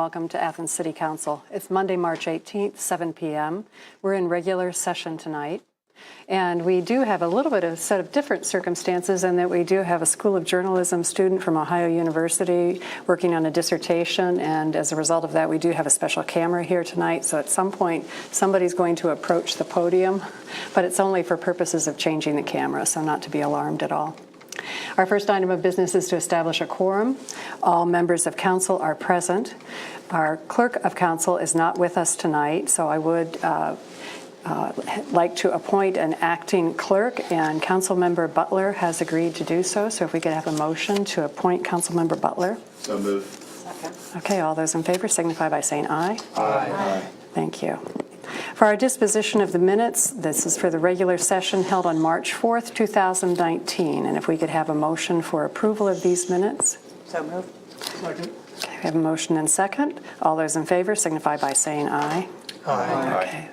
welcome to Athens City Council. It's Monday, March 18th, 7 p.m. We're in regular session tonight. And we do have a little bit of set of different circumstances in that we do have a School of Journalism student from Ohio University working on a dissertation, and as a result of that we do have a special camera here tonight, so at some point somebody's going to approach the podium, but it's only for purposes of changing the camera, so not to be alarmed at all. Our first item of business is to establish a quorum. All members of council are present. Our clerk of council is not with us tonight, so I would like to appoint an acting clerk, and Councilmember Butler has agreed to do so. So if we could have a motion to appoint Councilmember Butler. So moved. Second. Okay, all those in favor signify by saying aye. Aye. Thank you. For our disposition of the minutes, this is for the regular session held on March 4th, 2019. And if we could have a motion for approval of these minutes. So moved. Second. Okay, we have a motion and second. All those in favor signify by saying aye. Aye. Okay.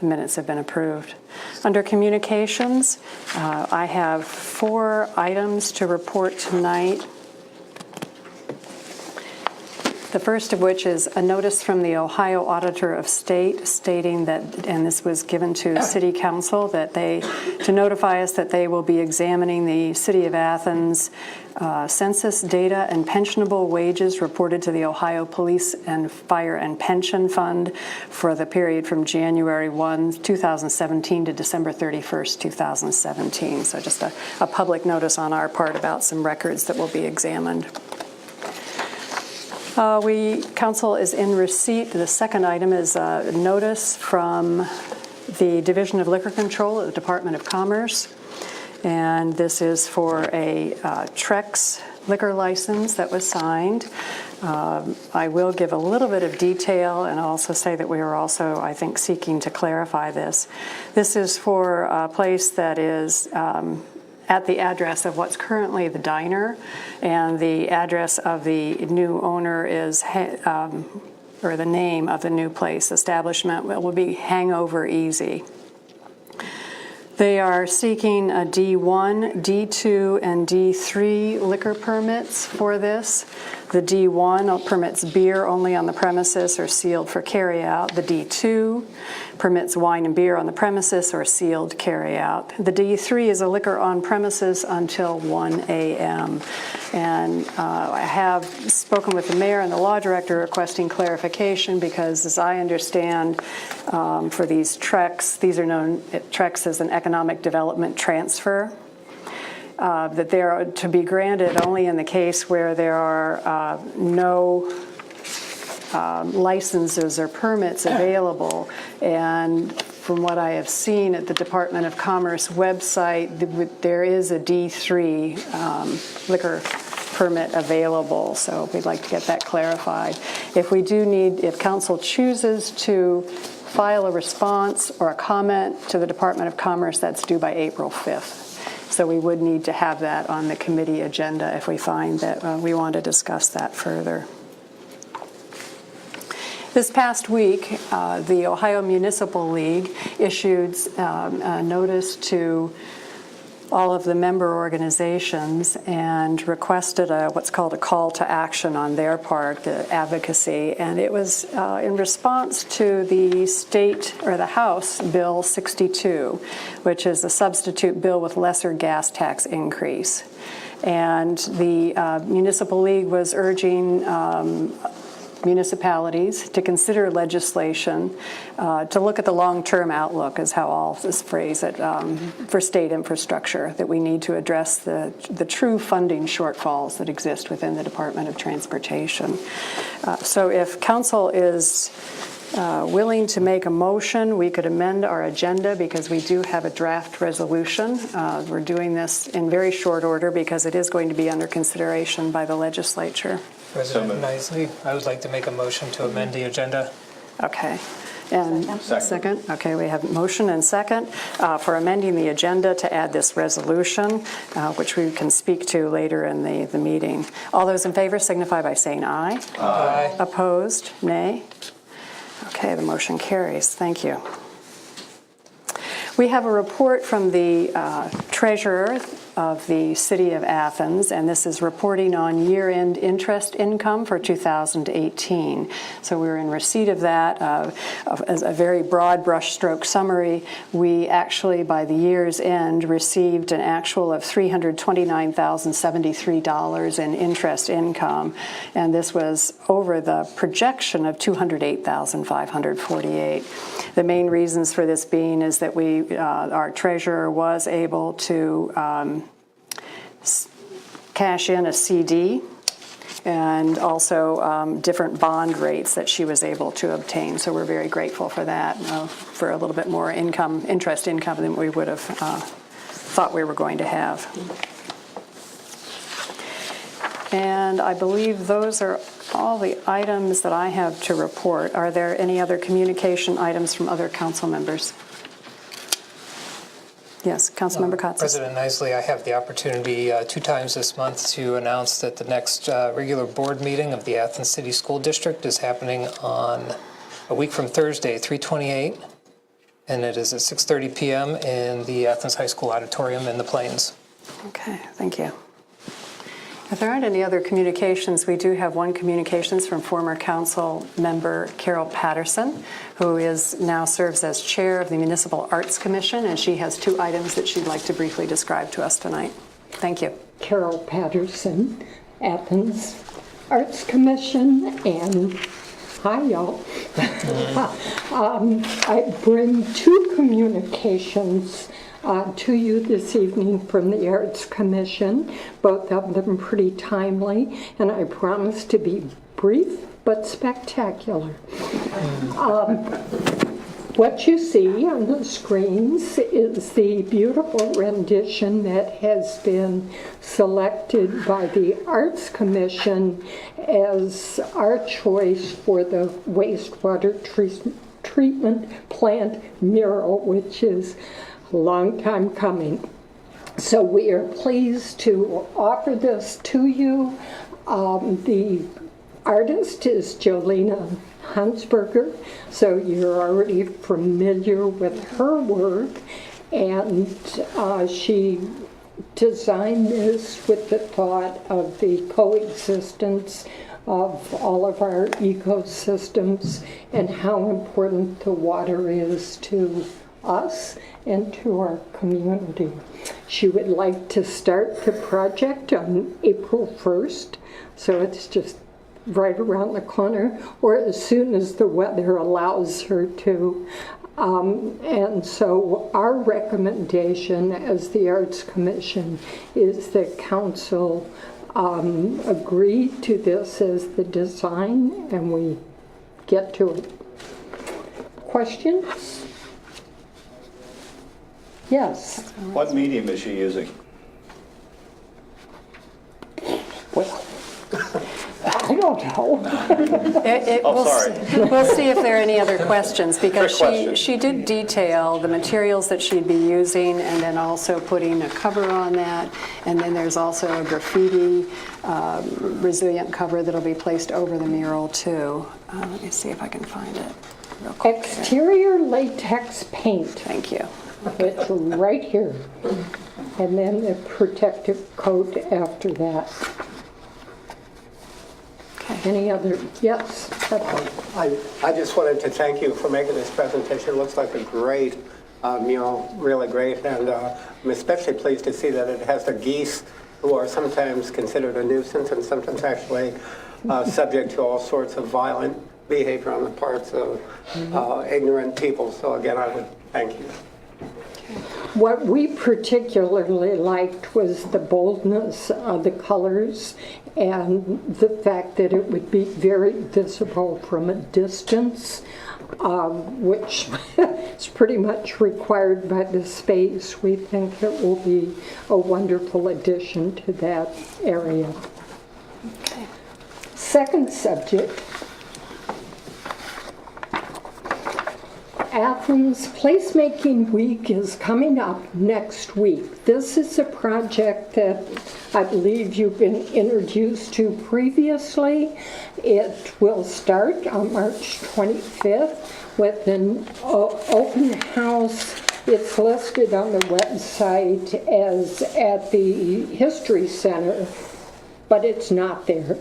The minutes have been approved. Under communications, I have 4 items to report tonight. The first of which is a notice from the Ohio Auditor of State stating that, and this was given to City Council, that to notify us that they will be examining the City of Athens census data and pensionable wages reported to the Ohio Police and Fire and Pension Fund for the period from January 1, 2017 to December 31st, 2017. So just a public notice on our part about some records that will be examined. Council is in receipt. The second item is a notice from the Division of Liquor Control at the Department of Commerce. And this is for a Trex liquor license that was signed. I will give a little bit of detail and also say that we are also, I think, seeking to clarify this. This is for a place that is at the address of what's currently the diner, and the address of the new owner is, or the name of the new place establishment will be Hangover Easy. They are seeking a D1, D2, and D3 liquor permits for this. The D1 permits beer only on the premises or sealed for carryout. The D2 permits wine and beer on the premises or sealed carryout. The D3 is a liquor on premises until 1 a.m. And I have spoken with the mayor and the law director requesting clarification because, as I understand, for these Trex, these are known, Trex as an economic development transfer, that they are to be granted only in the case where there are no licenses or permits available. And from what I have seen at the Department of Commerce website, there is a D3 liquor permit available, so we'd like to get that clarified. If council chooses to file a response or a comment to the Department of Commerce, that's due by April 5th. So we would need to have that on the committee agenda if we find that we want to discuss that further. This past week, the Ohio Municipal League issued a notice to all of the member organizations and requested what's called a call to action on their part, the advocacy, and it was in response to the state or the House Bill 62, which is a substitute bill with lesser gas tax increase. And the Municipal League was urging municipalities to consider legislation to look at the long-term outlook, is how I'll phrase it, for state infrastructure, that we need to address the true funding shortfalls that exist within the Department of Transportation. So if council is willing to make a motion, we could amend our agenda because we do have a draft resolution. We're doing this in very short order because it is going to be under consideration by the legislature. President Nisley, I would like to make a motion to amend the agenda. Okay. And Second. Okay, we have motion and second for amending the agenda to add this resolution, which we can speak to later in the meeting. All those in favor signify by saying aye. Aye. Opposed? Nay? Okay, the motion carries. Thank you. We have a report from the treasurer of the City of Athens, and this is reporting on year-end interest income for 2018. So we're in receipt of that. As a very broad brushstroke summary, we actually, by the year's end, received an actual of $329,073 in interest income, and this was over the projection of $208,548. The main reasons for this being is that our treasurer was able to cash in a CD and also different bond rates that she was able to obtain. So we're very grateful for that, for a little bit more interest income than we would have thought we were going to have. And I believe those are all the items that I have to report. Are there any other communication items from other council members? Yes, Councilmember Kotz. President Isley, I have the opportunity 2 times this month to announce that the next regular board meeting of the Athens City School District is happening on a week from Thursday, 3/28, and it is at 6:30 p.m. in the Athens High School Auditorium in the Plains. Okay, thank you. If there aren't any other communications, we do have one communications from former council member Carol Patterson, who now serves as chair of the Municipal Arts Commission, and she has 2 items that she'd like to briefly describe to us tonight. Thank you. Carol Patterson, Athens Arts Commission, and hi, y'all. I bring 2 communications to you this evening from the Arts Commission, both of them pretty timely, and I promise to be brief but spectacular. What you see on the screens is the beautiful rendition that has been selected by the Arts Commission as our choice for the wastewater treatment plant mural, which is a long time coming. So we are pleased to offer this to you. The artist is Jolena Hansberger, so you're already familiar with her work, and she designed this with the thought of the coexistence of all of our ecosystems and how important the water is to us and to our community. She would like to start the project on April 1st, so it's just right around the corner, or as soon as the weather allows her to. And so our recommendation as the Arts Commission is that council agree to this as the design, and we get to it. Questions? Yes. What medium is she using? Well, I don't know. Sorry. We'll see if there are any other questions, because Trick question. she did detail the materials that she'd be using, and then also putting a cover on that, and then there's also a graffiti resilient cover that'll be placed over the mural too. Let me see if I can find it real quick. Exterior latex paint. Thank you. It's right here. And then the protective coat after that. Okay. Any other? Yes. I just wanted to thank you for making this presentation. It looks like a great mural, really great, and I'm especially pleased to see that it has the geese, who are sometimes considered a nuisance and sometimes actually subject to all sorts of violent behavior on the parts of ignorant people. So again, I would thank you. What we particularly liked was the boldness of the colors and the fact that it would be very visible from a distance, which is pretty much required by the space. We think it will be a wonderful addition to that area. Okay. Second subject. Athens Placemaking Week is coming up next week. This is a project that I believe you've been introduced to previously. It will start on March 25th with an open house. It's listed on the website as at the History Center, but it's not there.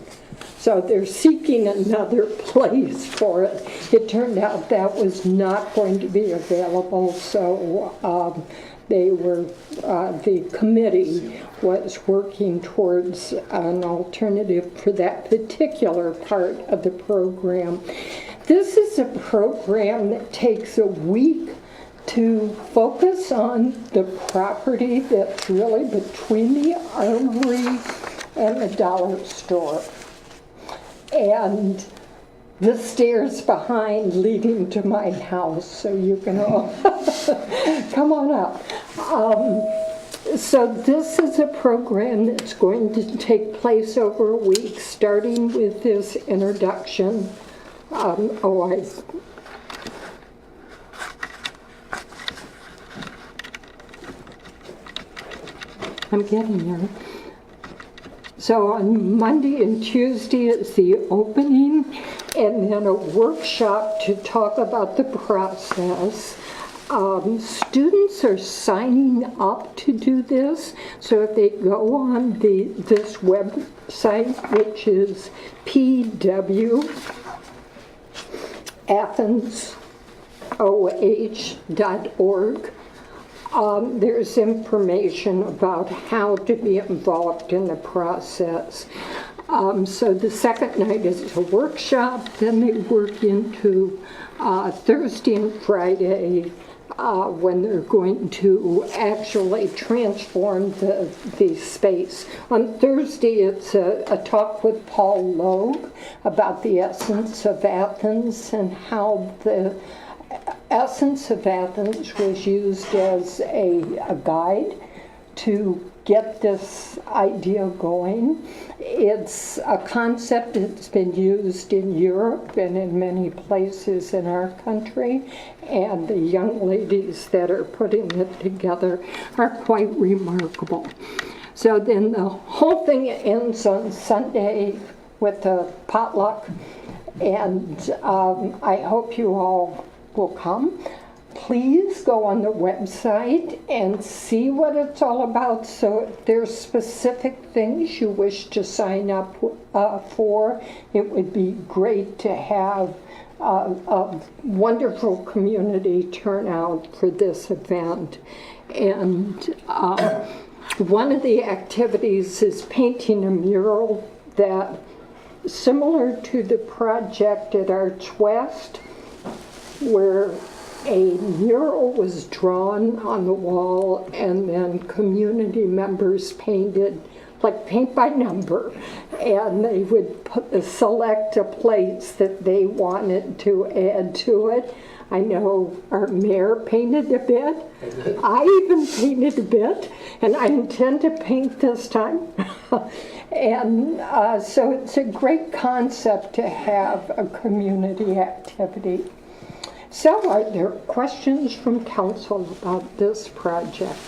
So they're seeking another place for it. It turned out that was not going to be available, so the committee was working towards an alternative for that particular part of the program. This is a program that takes a week to focus on the property that's really between the Armory and the dollar store, and the stairs behind leading to my house, so you can all come on up. So this is a program that's going to take place over a week, starting with this introduction. I'm getting there. So on Monday and Tuesday is the opening, and then a workshop to talk about the process. Students are signing up to do this, so if they go on this website, which is pwathens.org, there's information about how to be involved in the process. So the second night is a workshop, then they work into Thursday and Friday when they're going to actually transform the space. On Thursday, it's a talk with Paul Loeb about the essence of Athens and how the essence of Athens was used as a guide to get this idea going. It's a concept that's been used in Europe and in many places in our country, and the young ladies that are putting it together are quite remarkable. So then the whole thing ends on Sunday with a potluck, and I hope you all will come. Please go on the website and see what it's all about. So if there's specific things you wish to sign up for, it would be great to have a wonderful community turnout for this event. And one of the activities is painting a mural that, similar to the project at Arch West, where a mural was drawn on the wall and then community members painted, like paint by number, and they would select a place that they wanted to add to it. I know our mayor painted a bit. I even painted a bit, and I intend to paint this time. And so it's a great concept to have a community activity. So are there questions from council about this project?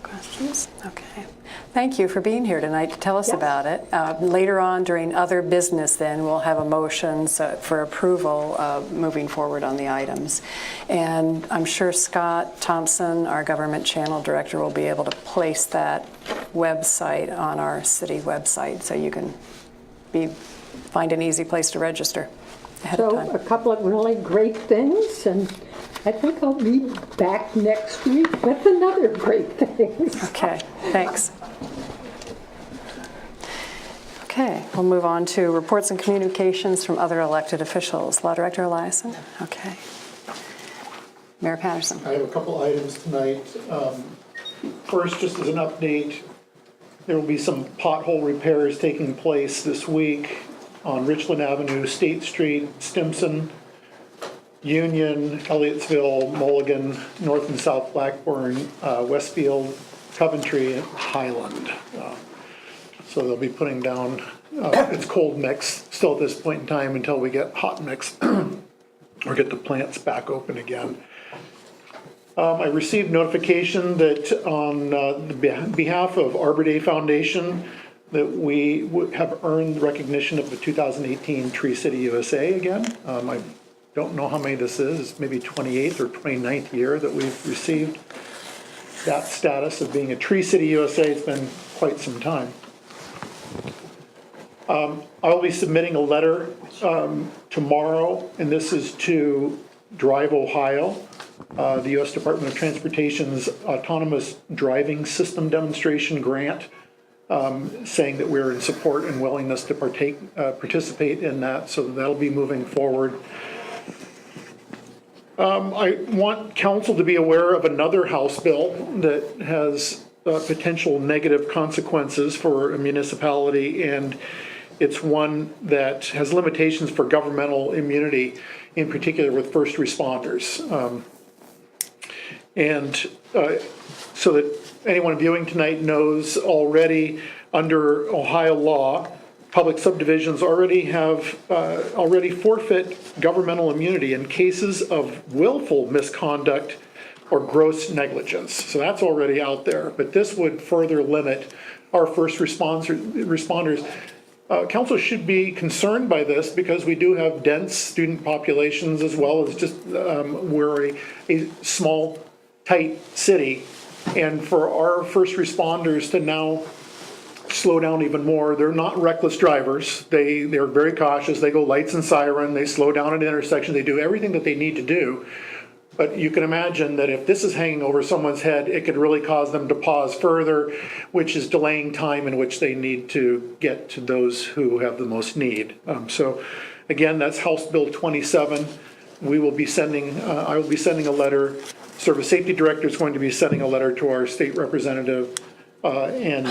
Questions? Okay. Thank you for being here tonight to tell us Yes. about it. Later on during other business then, we'll have a motion for approval moving forward on the items. And I'm sure Scott Thompson, our government channel director, will be able to place that website on our city website so you can find an easy place to register ahead of So time. a couple of really great things, and I think I'll be back next week with another great thing. Okay, thanks. Okay, we'll move on to reports and communications from other elected officials. Law Director Eliason? Okay. Mayor Patterson? I have a couple items tonight. First, just as an update, there will be some pothole repairs taking place this week on Richland Avenue, State Street, Stimson, Union, Elliotsville, Mulligan, North and South Blackburn, Westfield, Coventry, and Highland. So they'll be putting down, it's cold mix still at this point in time until we get hot mix. or get the plants back open again. I received notification that on the behalf of Arbor Day Foundation, that we have earned recognition of the 2018 Tree City USA again. I don't know how many this is, maybe 28th or 29th year that we've received that status of being a Tree City USA. It's been quite some time. I'll be submitting a letter tomorrow, and this is to Drive Ohio, the U.S. Department of Transportation's Autonomous Driving System Demonstration Grant, saying that we're in support and willingness to participate in that, so that'll be moving forward. I want council to be aware of another House bill that has potential negative consequences for a municipality, and it's one that has limitations for governmental immunity, in particular with first responders. So that anyone viewing tonight knows already, under Ohio law, public subdivisions already forfeit governmental immunity in cases of willful misconduct or gross negligence. So that's already out there, but this would further limit our first responders. Council should be concerned by this because we do have dense student populations, as well as just we're a small, tight city. And for our first responders to now slow down even more, they're not reckless drivers. They're very cautious. They go lights and siren. They slow down at intersections. They do everything that they need to do. But you can imagine that if this is hanging over someone's head, it could really cause them to pause further, which is delaying time in which they need to get to those who have the most need. So again, that's House Bill 27. We will be sending, I will be sending a letter. Service Safety Director is going to be sending a letter to our state representative and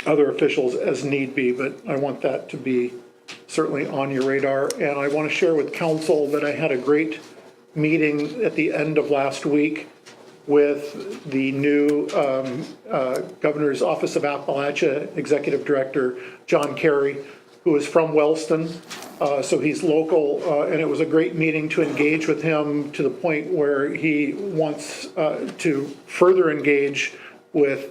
other officials as need be, but I want that to be certainly on your radar. And I want to share with council that I had a great meeting at the end of last week with the new Governor's Office of Appalachia Executive Director, John Kerry, who is from Wellston. So he's local, and it was a great meeting to engage with him to the point where he wants to further engage with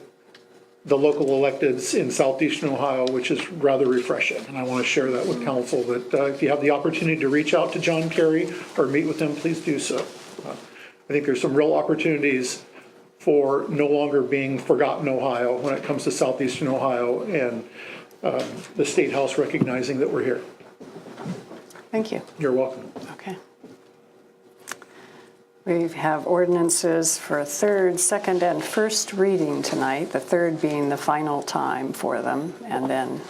the local electeds in southeastern Ohio, which is rather refreshing. And I want to share that with council, that if you have the opportunity to reach out to John Kerry or meet with him, please do so. I think there's some real opportunities for no longer being forgotten Ohio when it comes to southeastern Ohio, and the State House recognizing that we're here. Thank you. You're welcome. Okay. We have ordinances for third, second, and first reading tonight, the third being the final time for them, and then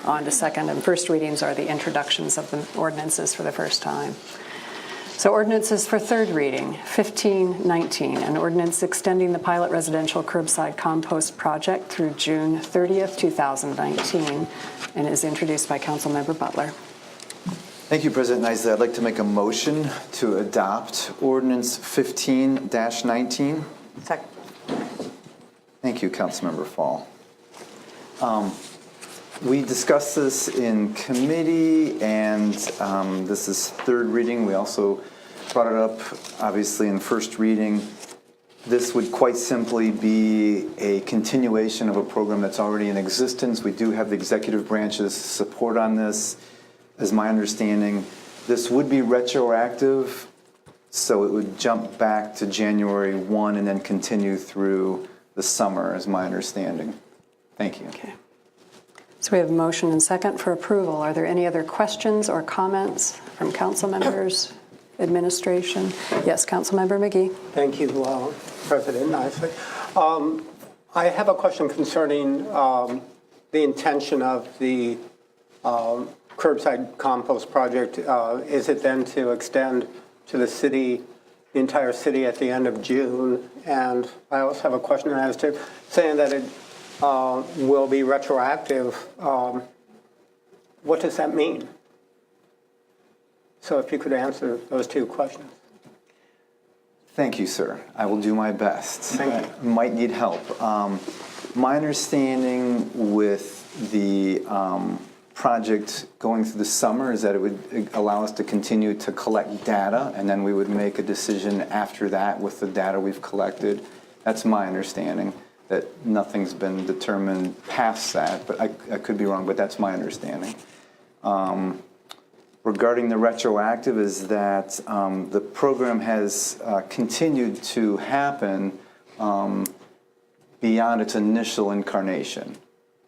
on to second and first readings are the introductions of the ordinances for the first time. So ordinances for third reading, 1519, an ordinance extending the pilot residential curbside compost project through June 30th, 2019, and is introduced by Councilmember Butler. Thank you, President Nisley. I'd like to make a motion to adopt ordinance 15-19. Second. Thank you, Councilmember Fall. We discussed this in committee, and this is third reading. We also brought it up, obviously, in first reading. This would quite simply be a continuation of a program that's already in existence. We do have the executive branch's support on this. As my understanding, this would be retroactive, so it would jump back to January 1 and then continue through the summer, is my understanding. Thank you. Okay. So we have a motion and second for approval. Are there any other questions or comments from council members, administration? Yes, Councilmember McGee. Thank you, President Nisley. I have a question concerning the intention of the curbside compost project. Is it then to extend to the city, the entire city at the end of June? And I also have a question as to saying that it will be retroactive. What does that mean? So if you could answer those two questions. Thank you, sir. I will do my best. Thank you. Might need help. My understanding with the project going through the summer is that it would allow us to continue to collect data, and then we would make a decision after that with the data we've collected. That's my understanding, that nothing's been determined past that, but I could be wrong, but that's my understanding. Regarding the retroactive is that the program has continued to happen beyond its initial incarnation.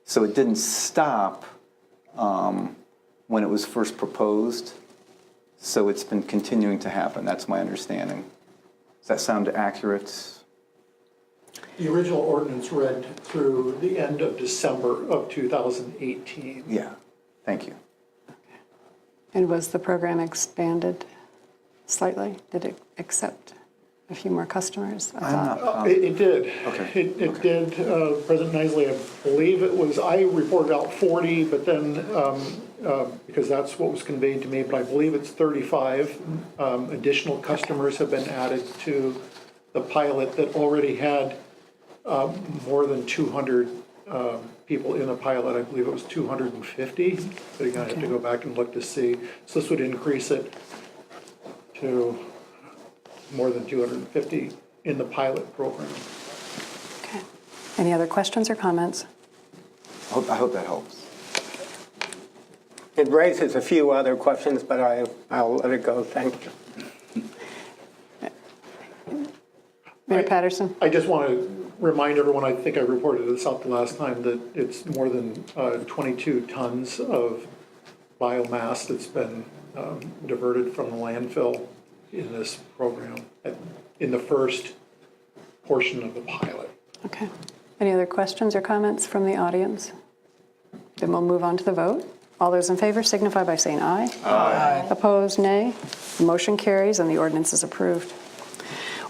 So it didn't stop when it was first proposed, so it's been continuing to happen. That's my understanding. Does that sound accurate? The original ordinance read through the end of December of 2018. Yeah, thank you. And was the program expanded slightly? Did it accept a few more customers? I'm not positive. It did. Okay. It did. President Nisley, I believe it was, I reported out 40, but then, because that's what was conveyed to me, but I believe it's 35 additional customers have been added to the pilot that already had more than 200 people in a pilot. I believe it was 250. But again, I have to go back and look to see. So this would increase it to more than 250 in the pilot program. Okay. Any other questions or comments? I hope that helps. It raises a few other questions, but I'll let it go. Thank you. Mayor Patterson? I just want to remind everyone, I think I reported this out the last time, that it's more than 22 tons of biomass that's been diverted from the landfill in this program, in the first portion of the pilot. Okay. Any other questions or comments from the audience? Then we'll move on to the vote. All those in favor signify by saying aye. Aye. Opposed, nay. The motion carries and the ordinance is approved.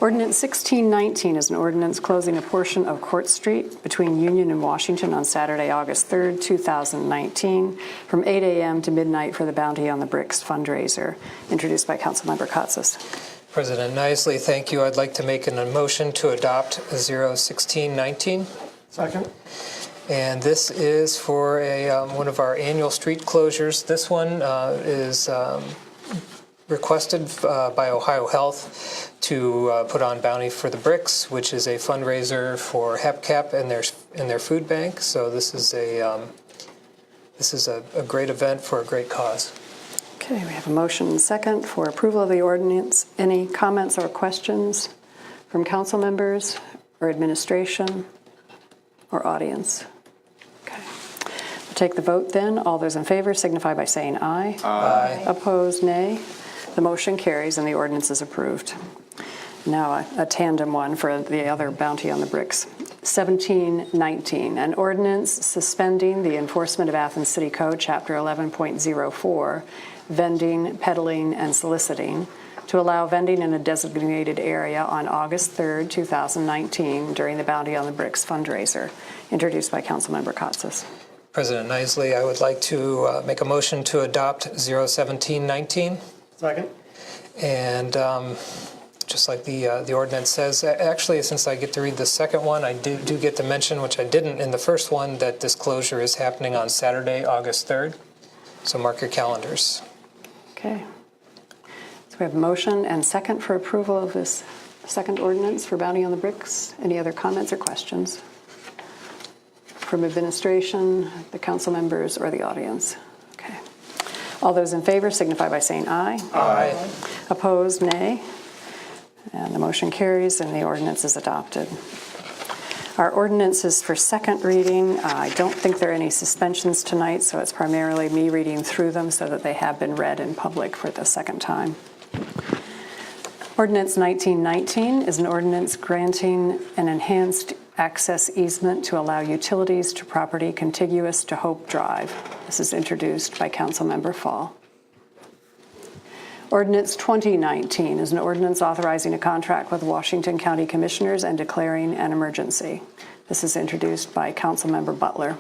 Ordinance 1619 is an ordinance closing a portion of Court Street between Union and Washington on Saturday, August 3rd, 2019, from 8 a.m. to midnight for the Bounty on the Bricks fundraiser, introduced by Councilmember Katsas. President Nisley, thank you. I'd like to make a motion to adopt 01619. Second. And this is for one of our annual street closures. This one is requested by Ohio Health to put on Bounty for the Bricks, which is a fundraiser for HEPCAP and their food bank. So this is a great event for a great cause. Okay, we have a motion and second for approval of the ordinance. Any comments or questions from council members or administration or audience? Okay. We'll take the vote then. All those in favor signify by saying aye. Aye. Opposed, nay. The motion carries and the ordinance is approved. Now a tandem one for the other Bounty on the Bricks. 1719, an ordinance suspending the enforcement of Athens City Code, Chapter 11.04, vending, peddling, and soliciting, to allow vending in a designated area on August 3rd, 2019, during the Bounty on the Bricks fundraiser, introduced by Councilmember Katsas. President Nisley, I would like to make a motion to adopt 01719. Second. And just like the ordinance says, actually, since I get to read the second one, I do get to mention, which I didn't in the first one, that this closure is happening on Saturday, August 3rd. So mark your calendars. Okay. So we have a motion and second for approval of this second ordinance for Bounty on the Bricks. Any other comments or questions from administration, the council members, or the audience? Okay. All those in favor signify by saying aye. Aye. Opposed, nay. And the motion carries and the ordinance is adopted. Our ordinance is for second reading. I don't think there are any suspensions tonight, so it's primarily me reading through them so that they have been read in public for the second time. Ordinance 1919 is an ordinance granting an enhanced access easement to allow utilities to property contiguous to Hope Drive. This is introduced by Councilmember Fall. Ordinance 2019 is an ordinance authorizing a contract with Washington County Commissioners and declaring an emergency. This is introduced by Councilmember Butler.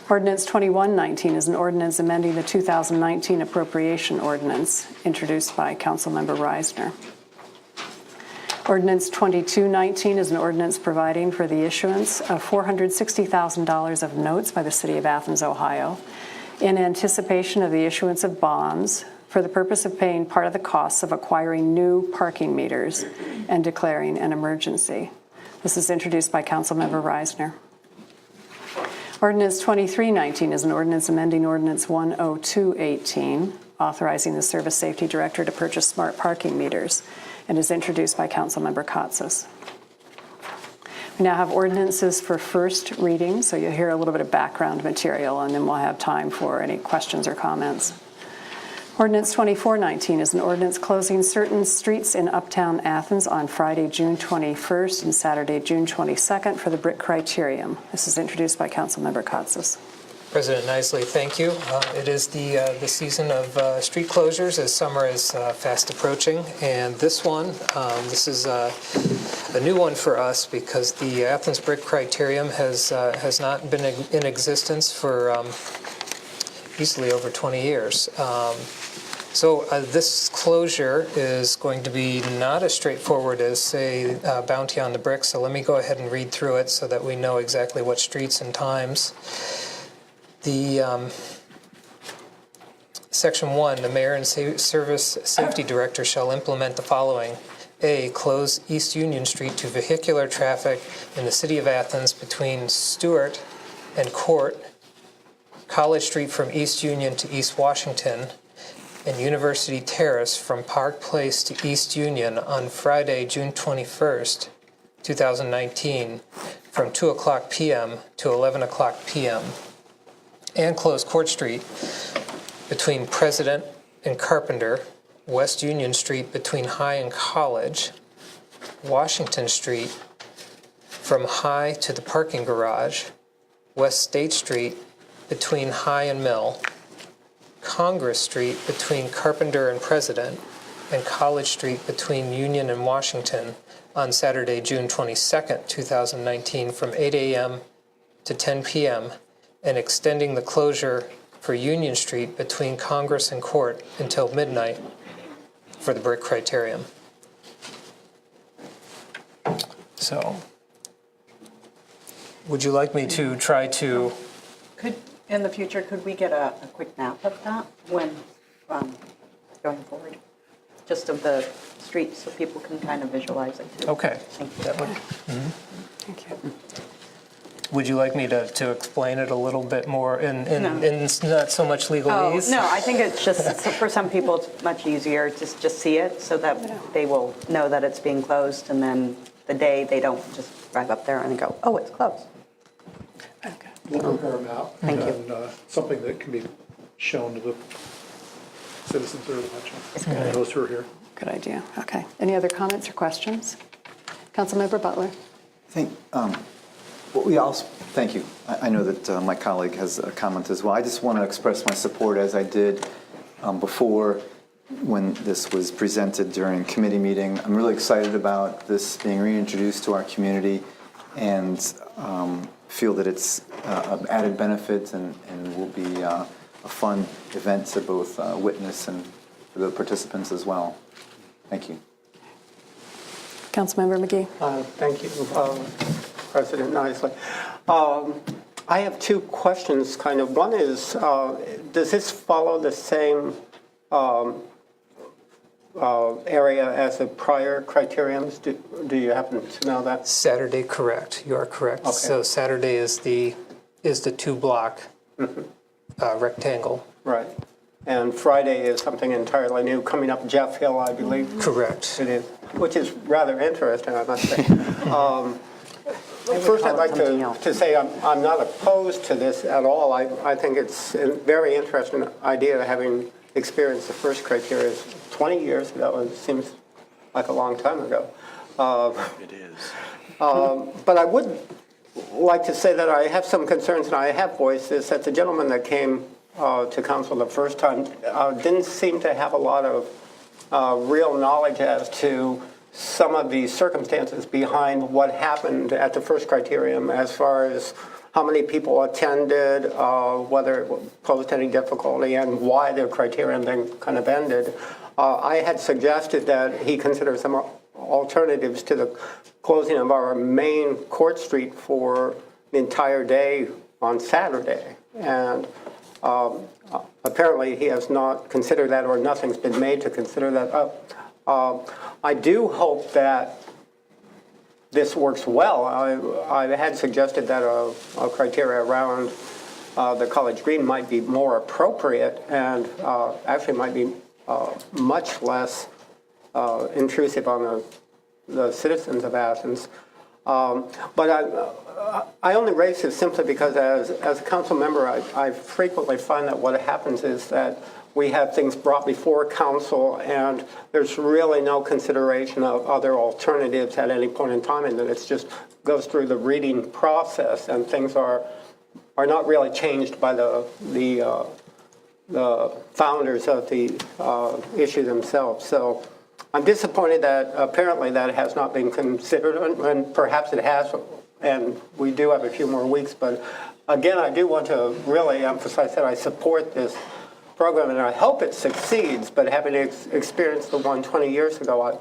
Ordinance 2119 is an ordinance amending the 2019 appropriation ordinance, introduced by Councilmember Reisner. Ordinance 2219 is an ordinance providing for the issuance of $460,000 of notes by the City of Athens, Ohio, in anticipation of the issuance of bonds for the purpose of paying part of the costs of acquiring new parking meters and declaring an emergency. This is introduced by Councilmember Reisner. Ordinance 2319 is an ordinance amending Ordinance 10218, authorizing the Service Safety Director to purchase smart parking meters, and is introduced by Councilmember Katsas. We now have ordinances for first reading, so you'll hear a little bit of background material, and then we'll have time for any questions or comments. Ordinance 2419 is an ordinance closing certain streets in Uptown Athens on Friday, June 21st and Saturday, June 22nd for the BRIC criterium. This is introduced by Councilmember Katsas. President Nisley, thank you. It is the season of street closures as summer is fast approaching, and this is a new one for us because the Athens BRIC criterium has not been in existence for easily over 20 years. So this closure is going to be not as straightforward as, say, Bounty on the Brick, so let me go ahead and read through it so that we know exactly what streets and times. The Section 1, the Mayor and Service Safety Director shall implement the following. A, close East Union Street to vehicular traffic in the City of Athens between Stewart and Court, College Street from East Union to East Washington, and University Terrace from Park Place to East Union on Friday, June 21st, 2019, from 2 o'clock p.m. to 11 o'clock p.m., and close Court Street between President and Carpenter, West Union Street between High and College, Washington Street from High to the parking garage, West State Street between High and Mill, Congress Street between Carpenter and President, and College Street between Union and Washington on Saturday, June 22nd, 2019 from 8 a.m. to 10 p.m., and extending the closure for Union Street between Congress and Court until midnight for the BRIC criterium. So, would you like me to try to... In the future, could we get a quick map of that when going forward? Just of the streets so people can kind of visualize it too. Okay. Thank you. That would, Thank you. would you like me to explain it a little bit more in not so much Oh, legalese? no, I think it's just, for some people, it's much easier to just see it so that they will know that it's being closed, and then the day they don't just drive up there and go, oh, it's closed. Okay. We'll prepare a map. Thank you. And something that can be shown to the citizens that are watching, and those who are here. Good idea. Okay. Any other comments or questions? Councilmember Butler. Thank you. I know that my colleague has a comment as well. I just want to express my support as I did before when this was presented during committee meeting. I'm really excited about this being reintroduced to our community and feel that it's an added benefit and will be a fun event to both witness and for the participants as well. Thank you. Councilmember McGee. Thank you, President Nisley. I have two questions, kind of. One is, does this follow the same area as the prior criteriums? Do you happen to know that? Saturday, correct. You are correct. Okay. So Saturday is the 2-block rectangle. Right. And Friday is something entirely new, coming up Jeff Hill, I believe. Correct. It is, which is rather interesting, I must say. First, I'd like to say I'm not opposed to this at all. I think it's a very interesting idea, having experienced the first criteria 20 years ago. It seems like a long time ago. It is. But I would like to say that I have some concerns, and I have voiced this, that the gentleman that came to council the first time didn't seem to have a lot of real knowledge as to some of the circumstances behind what happened at the first criterium, as far as how many people attended, whether it posed any difficulty, and why the criterion then kind of ended. I had suggested that he consider some alternatives to the closing of our main Court Street for the entire day on Saturday. And apparently he has not considered that, or nothing's been made to consider that. I do hope that this works well. I had suggested that a criteria around the College Green might be more appropriate and actually might be much less intrusive on the citizens of Athens. But I only raise this simply because as a council member, I frequently find that what happens is that we have things brought before council and there's really no consideration of other alternatives at any point in time, and that it just goes through the reading process and things are not really changed by the founders of the issue themselves. So I'm disappointed that apparently that has not been considered, and perhaps it has, and we do have a few more weeks. But again, I do want to really emphasize that I support this program, and I hope it succeeds. But having experienced the one 20 years ago,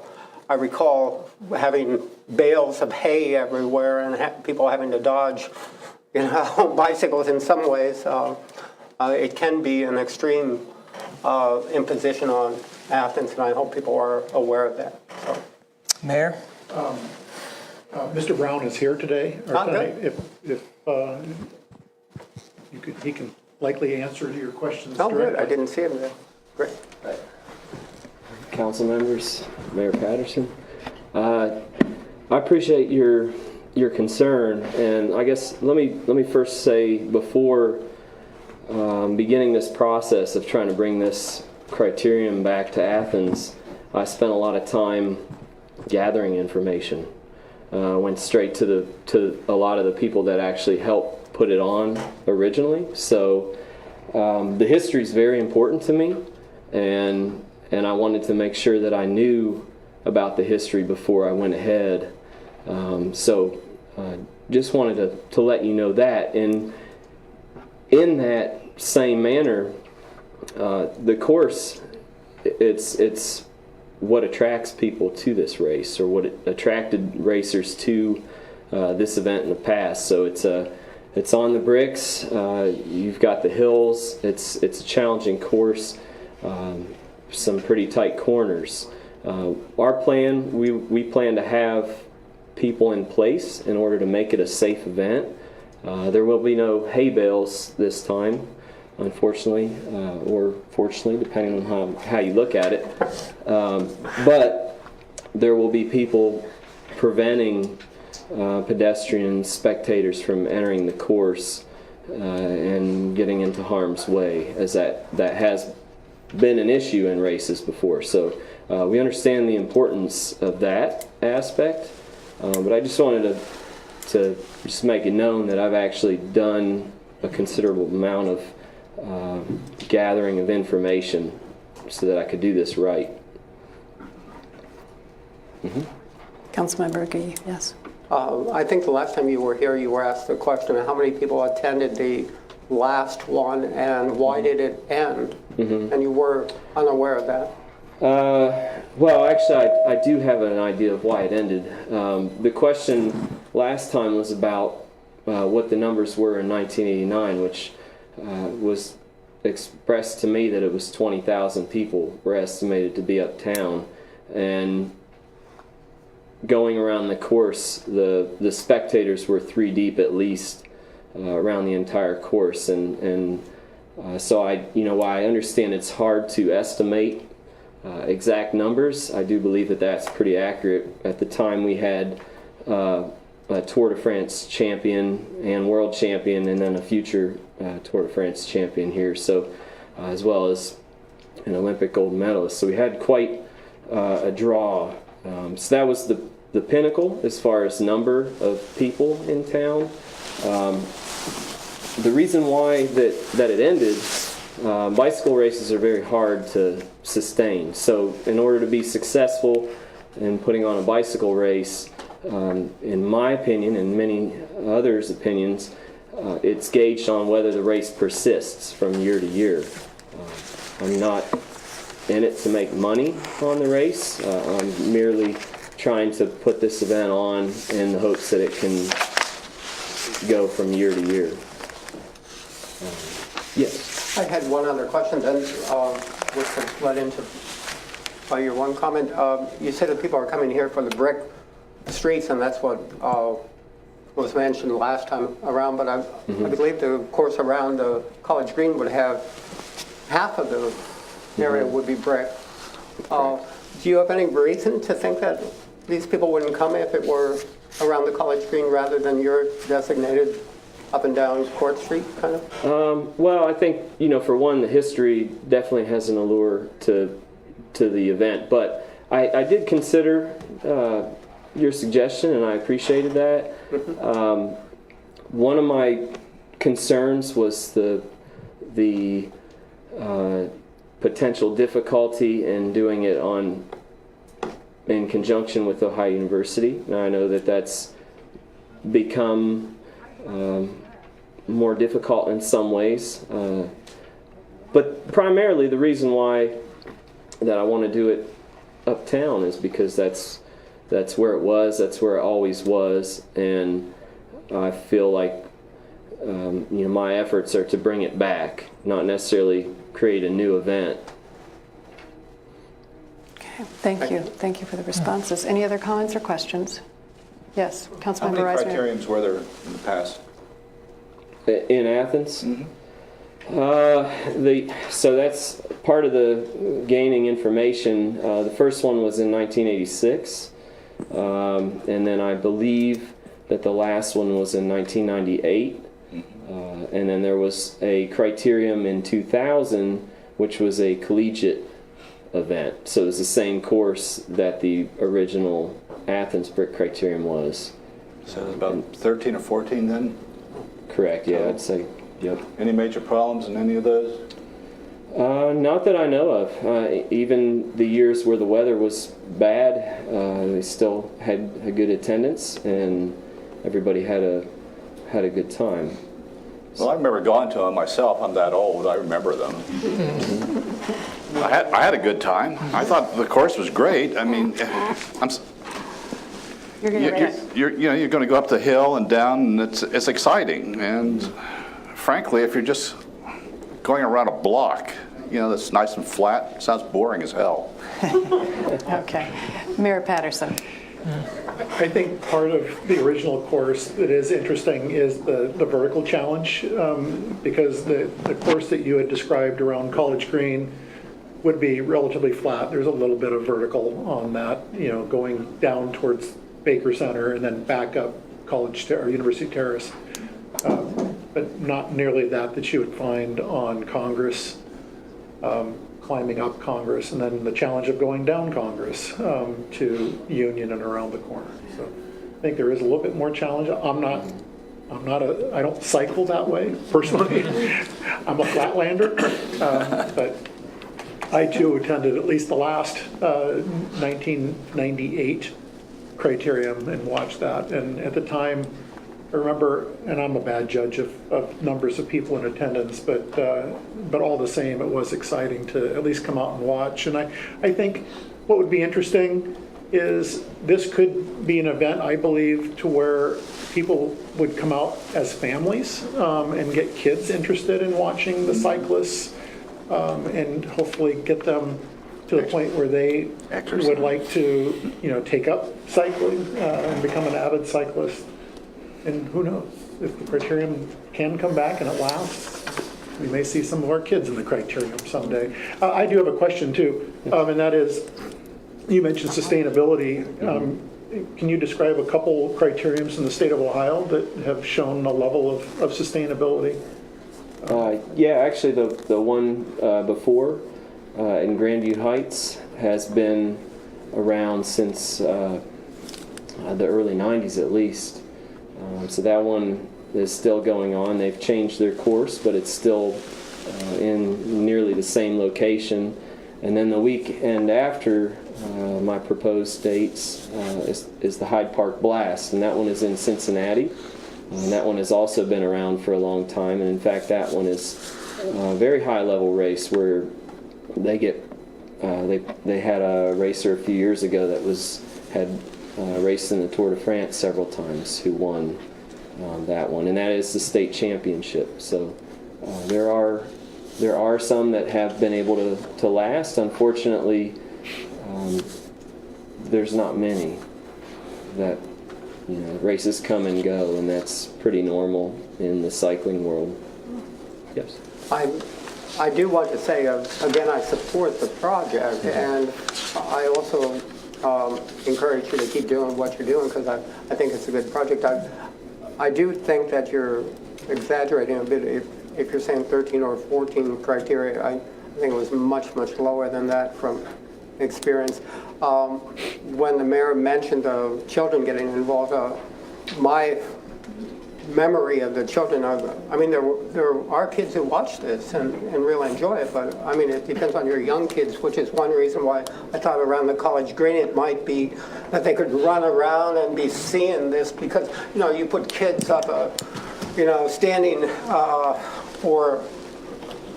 I recall having bales of hay everywhere and people having to dodge, bicycles in some ways. It can be an extreme imposition on Athens, and I hope people are aware of that. So. Mayor? Mr. Brown is here today. Or Good. if he can likely answer your questions Oh, directly. good. I didn't see him there. Great. Council members, Mayor Patterson. I appreciate your concern, and I guess let me first say, before beginning this process of trying to bring this criterion back to Athens, I spent a lot of time gathering information. Went straight to a lot of the people that actually helped put it on originally. So the history is very important to me, and I wanted to make sure that I knew about the history before I went ahead. So just wanted to let you know that. And in that same manner, the course, it's what attracts people to this race, or what attracted racers to this event in the past. So it's on the bricks. You've got the hills. It's a challenging course. Some pretty tight corners. Our plan, we plan to have people in place in order to make it a safe event. There will be no hay bales this time, unfortunately, or fortunately, depending on how you look at it. But there will be people preventing pedestrians, spectators from entering the course and getting into harm's way, as that has been an issue in races before. So we understand the importance of that aspect, but I just wanted to just make it known that I've actually done a considerable amount of gathering of information so that I could do this right. Councilmember Gee, yes. I think the last time you were here, you were asked the question, how many people attended the last one and why did it end? And you were unaware of that. Well, actually, I do have an idea of why it ended. The question last time was about what the numbers were in 1989, which was expressed to me that it was 20,000 people were estimated to be uptown. And going around the course, the spectators were 3 deep at least around the entire course. And so while I understand it's hard to estimate exact numbers, I do believe that that's pretty accurate. At the time, we had a Tour de France champion and world champion, and then a future Tour de France champion here, so as well as an Olympic gold medalist. So we had quite a draw. So that was the pinnacle as far as number of people in town. The reason why that it ended, bicycle races are very hard to sustain. So in order to be successful in putting on a bicycle race, in my opinion and many others' opinions, it's gauged on whether the race persists from year to year. I'm not in it to make money on the race. I'm merely trying to put this event on in the hopes that it can go from year to year. Yes. I had one other question then, which was led into by your one comment. You said that people are coming here for the brick streets, and that's what was mentioned last time around, but I believe the course around the College Green would have half of the area would be brick. Do you have any reason to think that these people wouldn't come if it were around the College Green rather than your designated up and down Court Street kind of? Well, I think, for one, the history definitely has an allure to the event, but I did consider your suggestion, and I appreciated that. One of my concerns was the potential difficulty in doing it in conjunction with Ohio University. Now, I know that that's become more difficult in some ways, but primarily the reason why that I want to do it uptown is because that's where it was, that's where it always was, and I feel like my efforts are to bring it back, not necessarily create a new event. Okay, thank you. Thank you for the responses. Any other comments or questions? Yes, How Councilmember many Reisner. criteriums were there in the past? In Athens? So that's part of the gaining information. The first one was in 1986, and then I believe that the last one was in 1998, and then there was a criterium in 2000, which was a collegiate event. So it was the same course that the original Athens brick criterium was. So it's about 13 or 14 then? Correct, yeah, I'd say, yep. Any major problems in any of those? Not that I know of. Even the years where the weather was bad, they still had a good attendance, and everybody had a good time. Well, I remember going to them myself. I'm that old. I remember them. I had a good time. I thought the course was great. I mean, you're going to go up the hill and down, and it's exciting. And frankly, if you're just going around a block, that's nice and flat, it sounds boring as hell. Okay. Mayor Patterson. I think part of the original course that is interesting is the vertical challenge, because the course that you had described around College Green would be relatively flat. There's a little bit of vertical on that, going down towards Baker Center and then back up University Terrace, but not nearly that you would find on Congress, climbing up Congress, and then the challenge of going down Congress to Union and around the corner. So I think there is a little bit more challenge. I don't cycle that way personally. I'm a flatlander, but I too attended at least the last 1998 criterium and watched that. And at the time, I remember, and I'm a bad judge of numbers of people in attendance, but all the same, it was exciting to at least come out and watch. And I think what would be interesting is this could be an event, I believe, to where people would come out as families and get kids interested in watching the cyclists, and hopefully get them to the point where they would like to, take up cycling and become an avid cyclist. And who knows, if the criterium can come back and it lasts, we may see some of our kids in the criterium someday. I do have a question too, and that is, you mentioned sustainability. Can you describe a couple criteriums in the state of Ohio that have shown a level of sustainability? Yeah, actually the one before in Grandview Heights has been around since the early 90s at least. So that one is still going on. They've changed their course, but it's still in nearly the same location. And then the weekend after my proposed dates is the Hyde Park Blast, and that one is in Cincinnati. And that one has also been around for a long time, and in fact that one is a very high level race where they get they had a racer a few years ago that had raced in the Tour de France several times who won that one, and that is the state championship. So there are some that have been able to last. Unfortunately, there's not many that, races come and go, and that's pretty normal in the cycling world. Yes. I do want to say, again, I support the project, and I also encourage you to keep doing what you're doing, because I think it's a good project. I do think that you're exaggerating a bit if you're saying 13 or 14 criteria. I think it was much, much lower than that from experience. When the mayor mentioned children getting involved, my memory of the children, I mean, there are kids who watch this and really enjoy it, but I mean, it depends on your young kids, which is one reason why I thought around the College Green it might be that they could run around and be seeing this, because, you put kids up, standing for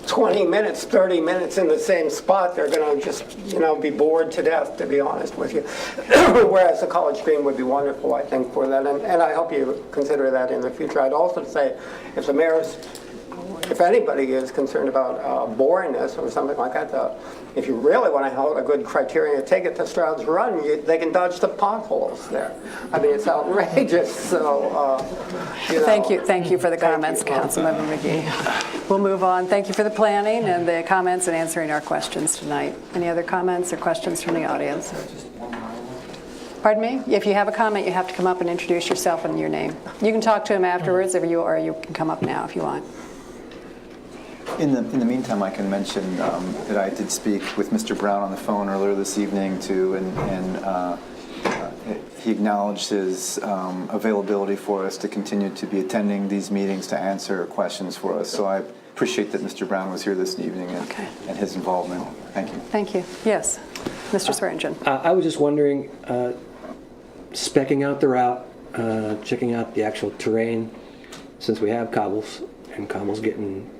20 minutes, 30 minutes in the same spot, they're going to just, be bored to death, to be honest with you. Whereas the College Green would be wonderful, I think, for that. And I hope you consider that in the future. I'd also say, if anybody is concerned about boringness or something like that, if you really want to have a good criterion, take it to Stroud's Run. They can dodge the potholes there. I mean, it's outrageous. So, Thank you for the comments, Councilmember McGee. We'll move on. Thank you for the planning and the comments and answering our questions tonight. Any other comments or questions from the audience? Pardon me? If you have a comment, you have to come up and introduce yourself and your name. You can talk to him afterwards, or you can come up now if you want. In the meantime, I can mention that I did speak with Mr. Brown on the phone earlier this evening too, and he acknowledged his availability for us to continue to be attending these meetings to answer questions for us. So I appreciate that Mr. Brown was here this evening and his involvement. Thank you. Thank you. Yes, Mr. Swearingen. I was just wondering, specking out the route, checking out the actual terrain, since we have cobbles, and cobbles getting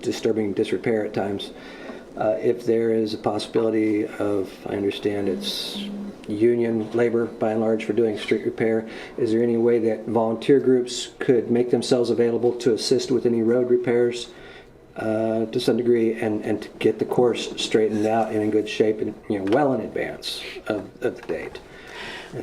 disturbing disrepair at times, if there is a possibility of, I understand it's union labor by and large for doing street repair, is there any way that volunteer groups could make themselves available to assist with any road repairs to some degree, and to get the course straightened out and in good shape, and well in advance of the date?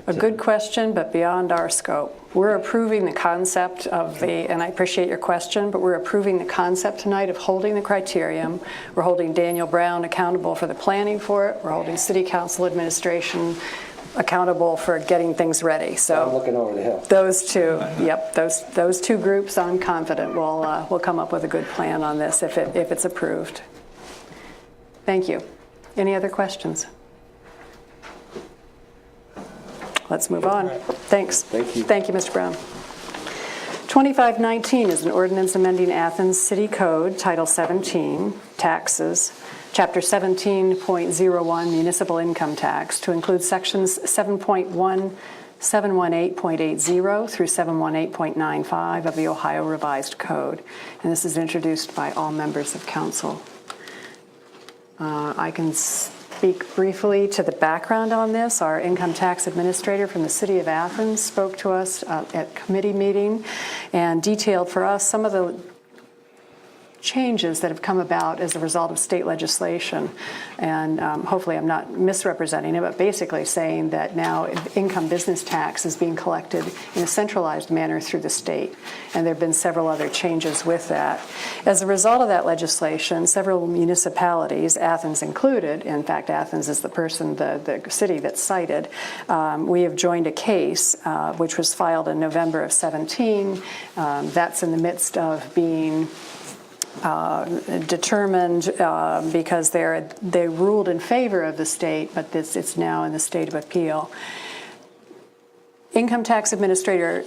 A good question, but beyond our scope. We're approving the concept and I appreciate your question, but we're approving the concept tonight of holding the criterion. We're holding Daniel Brown accountable for the planning for it. We're holding City Council administration accountable for getting things ready. So I'm looking over the hill. Those two, yep, those two groups, I'm confident will come up with a good plan on this if it's approved. Thank you. Any other questions? Let's move on. Thanks. Thank you. Thank you, Mr. Brown. 2519 is an ordinance amending Athens City Code, Title 17, Taxes, Chapter 17.01, Municipal Income Tax, to include sections 7.1, 718.80 through 718.95 of the Ohio Revised Code. And this is introduced by all members of council. I can speak briefly to the background on this. Our income tax administrator from the City of Athens spoke to us at committee meeting and detailed for us some of the changes that have come about as a result of state legislation. And hopefully I'm not misrepresenting it, but basically saying that now income business tax is being collected in a centralized manner through the state. And there have been several other changes with that. As a result of that legislation, several municipalities, Athens included, in fact, Athens is the city that's cited, we have joined a case which was filed in November of 17. That's in the midst of being determined because they ruled in favor of the state, but it's now in the state of appeal. Income tax administrator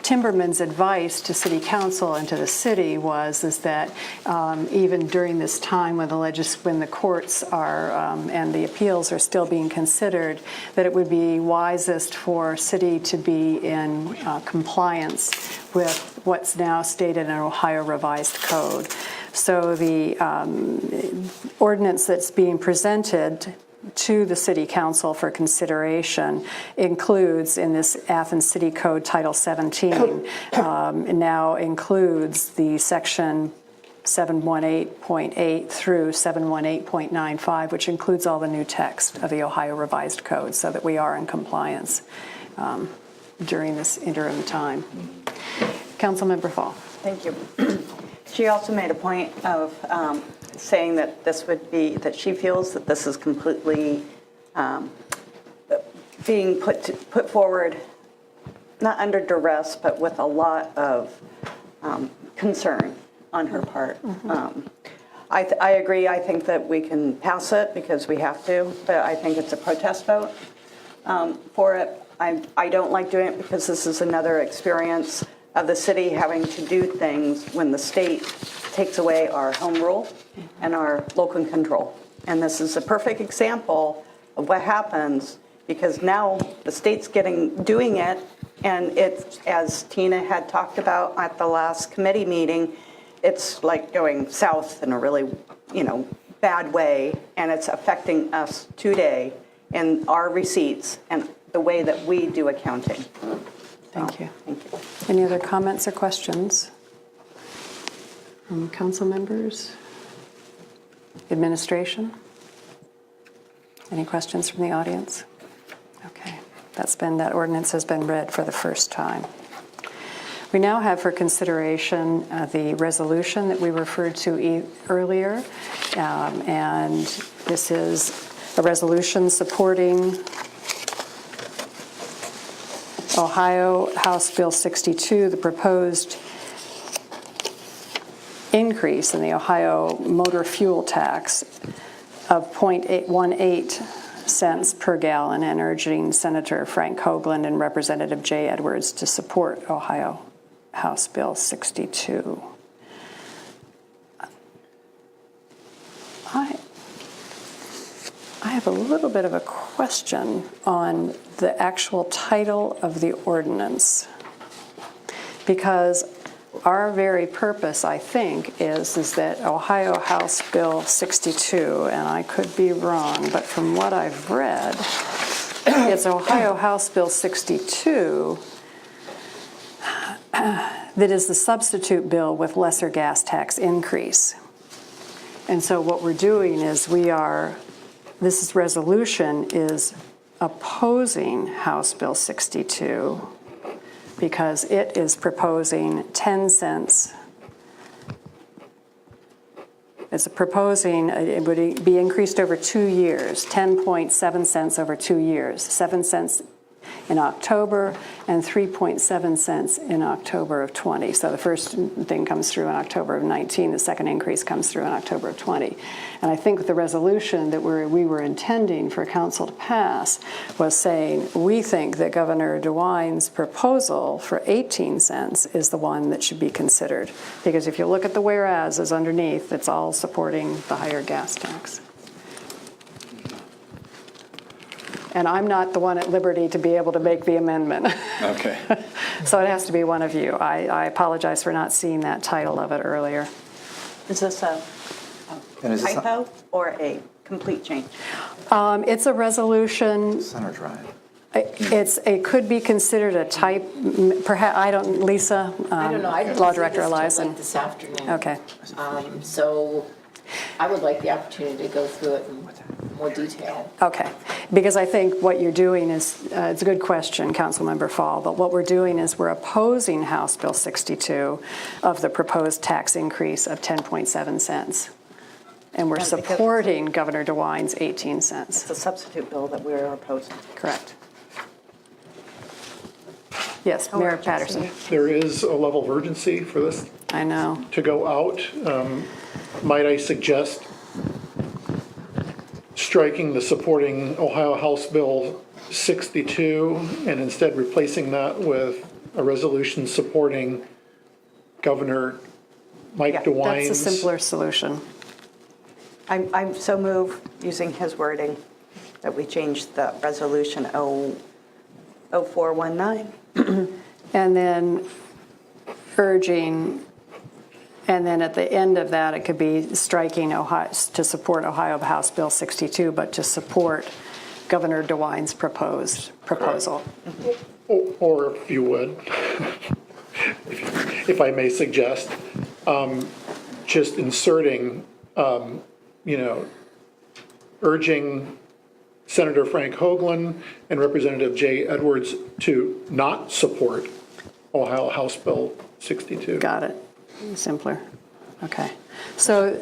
Timberman's advice to City Council and to the city is that even during this time when the courts are and the appeals are still being considered, that it would be wisest for city to be in compliance with what's now stated in Ohio Revised Code. So the ordinance that's being presented to the City Council for consideration includes, in this Athens City Code Title 17, now includes the section 718.8 through 718.95, which includes all the new text of the Ohio Revised Code, so that we are in compliance during this interim time. Councilmember Fall. Thank you. She also made a point of saying that that she feels that this is completely being put forward, not under duress, but with a lot of concern on her part. I agree. I think that we can pass it because we have to, but I think it's a protest vote for it. I don't like doing it because this is another experience of the city having to do things when the state takes away our home rule and our local control. And this is a perfect example of what happens because now the state's doing it, and it's, as Tina had talked about at the last committee meeting, it's like going south in a really, bad way, and it's affecting us today in our receipts and the way that we do accounting. Thank you. Thank you. Any other comments or questions from council members? Administration? Any questions from the audience? Okay, that ordinance has been read for the first time. We now have for consideration the resolution that we referred to earlier, and this is a resolution supporting Ohio House Bill 62, the proposed increase in the Ohio motor fuel tax of 0.18 cents per gallon, and urging Senator Frank Hoagland and Representative Jay Edwards to support Ohio House Bill 62. I have a little bit of a question on the actual title of the ordinance, because our very purpose, I think, is that Ohio House Bill 62, and I could be wrong, but from what I've read, it's Ohio House Bill 62 that is the substitute bill with lesser gas tax increase. And so what we're doing is this resolution is opposing House Bill 62 because it is proposing 10 cents. It's proposing it would be increased over 2 years, 10.7 cents over 2 years, 7 cents in October and 3.7 cents in October of 20. So the first thing comes through in October of 19, the second increase comes through in October of 20. And I think the resolution that we were intending for council to pass was saying, we think that Governor DeWine's proposal for 18 cents is the one that should be considered. Because if you look at the whereases underneath, it's all supporting the higher gas tax. And I'm not the one at liberty to be able to make the amendment. Okay. So it has to be one of you. I apologize for not seeing that title of it earlier. Is this a typo or a complete change? It's a resolution. Center Drive. It could be considered a type. Perhaps I don't. Lisa, I don't know. I didn't Law see Director this till, Elias. like, this afternoon. Okay. So I would like the opportunity to go through it in more detail. Okay, because I think what you're doing is, it's a good question, Councilmember Fall, but what we're doing is we're opposing House Bill 62 of the proposed tax increase of 10.7 cents. And we're supporting Governor DeWine's 18 cents. It's a substitute bill that we're opposing. Correct. Yes, Mayor Patterson. There is a level of urgency for this I know. to go out. Might I suggest striking the supporting Ohio House Bill 62 and instead replacing that with a resolution supporting Governor Mike Yeah, DeWine's. That's a simpler solution. I'm so move, using his wording, that we change the resolution 0419. And then urging, and then at the end of that, it could be striking Ohio, to support Ohio House Bill 62, but to support Governor DeWine's proposal. Or if you would, if I may suggest, just inserting, urging Senator Frank Hoagland and Representative Jay Edwards to not support Ohio House Bill 62. Got it. Simpler. Okay. So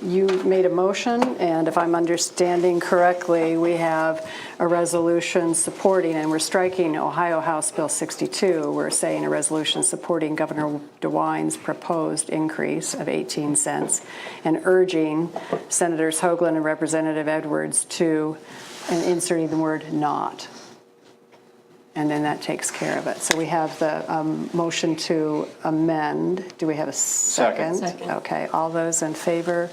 you made a motion, and if I'm understanding correctly, we have a resolution supporting, and we're striking Ohio House Bill 62. We're saying a resolution supporting Governor DeWine's proposed increase of 18 cents and urging Senators Hoagland and Representative Edwards to, and inserting the word not. And then that takes care of it. So we have the motion to amend. Do we have a second? Second. Okay. All those in favor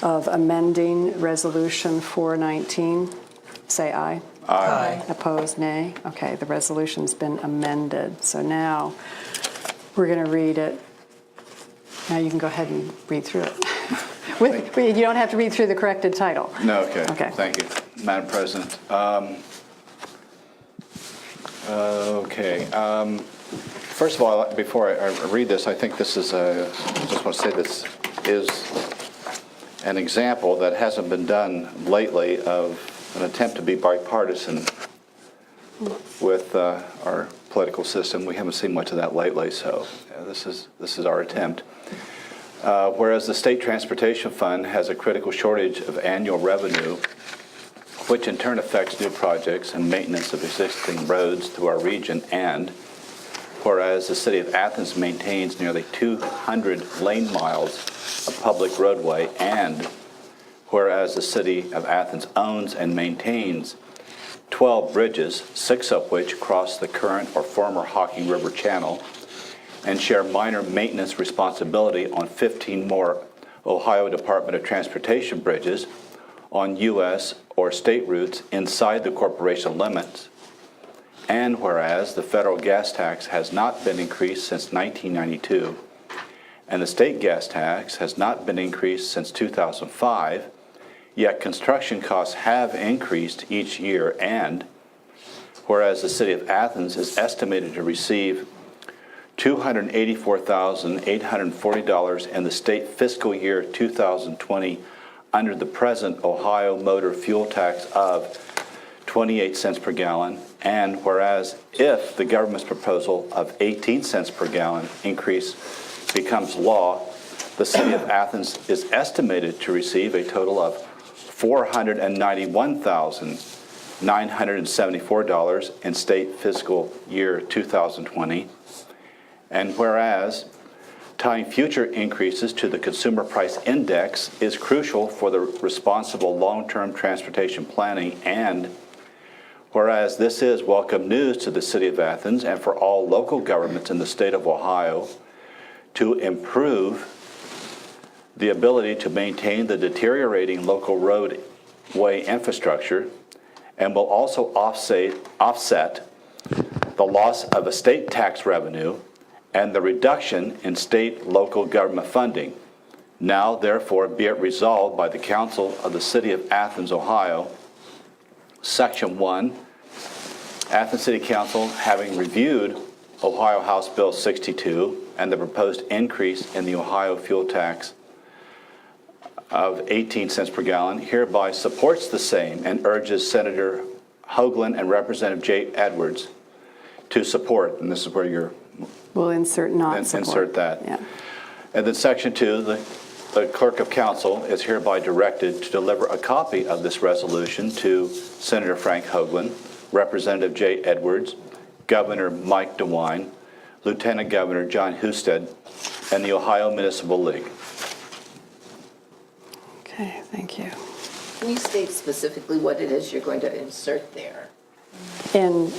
of amending Resolution 419, say aye. Aye. Opposed, nay. Okay, the resolution's been amended. So now we're going to read it. Now you can go ahead and read through it. You don't have to read through the corrected title. No, okay. Okay. Thank you, Madam President. Okay. First of all, before I read this, I think this is I just want to say this is an example that hasn't been done lately of an attempt to be bipartisan with our political system. We haven't seen much of that lately, so this is our attempt. Whereas the State Transportation Fund has a critical shortage of annual revenue, which in turn affects new projects and maintenance of existing roads through our region, and whereas the City of Athens maintains nearly 200 lane miles of public roadway, and whereas the City of Athens owns and maintains 12 bridges, 6 of which cross the current or former Hocking River Channel, and share minor maintenance responsibility on 15 more Ohio Department of Transportation bridges on U.S. or state routes inside the corporation limits, and whereas the federal gas tax has not been increased since 1992, and the state gas tax has not been increased since 2005, yet construction costs have increased each year, and whereas the City of Athens is estimated to receive $284,840 in the state fiscal year 2020 under the present Ohio motor fuel tax of 28 cents per gallon, and whereas if the government's proposal of 18 cents per gallon increase becomes law, the City of Athens is estimated to receive a total of $491,974 in state fiscal year 2020, and whereas tying future increases to the Consumer Price Index is crucial for the responsible long-term transportation planning, and whereas this is welcome news to the City of Athens and for all local governments in the state of Ohio to improve the ability to maintain the deteriorating local roadway infrastructure, and will also offset the loss of estate tax revenue and the reduction in state local government funding. Now, therefore, be it resolved by the Council of the City of Athens, Ohio, Section 1, Athens City Council, having reviewed Ohio House Bill 62 and the proposed increase in the Ohio fuel tax of 18 cents per gallon, hereby supports the same and urges Senator Hoagland and Representative Jay Edwards to support, and this is where you're We'll insert not support. insert that. Yeah. And then Section 2, the Clerk of Council is hereby directed to deliver a copy of this resolution to Senator Frank Hoagland, Representative Jay Edwards, Governor Mike DeWine, Lieutenant Governor John Husted, and the Ohio Municipal League. Okay, thank you. Can you state specifically what it is you're going to insert there? In the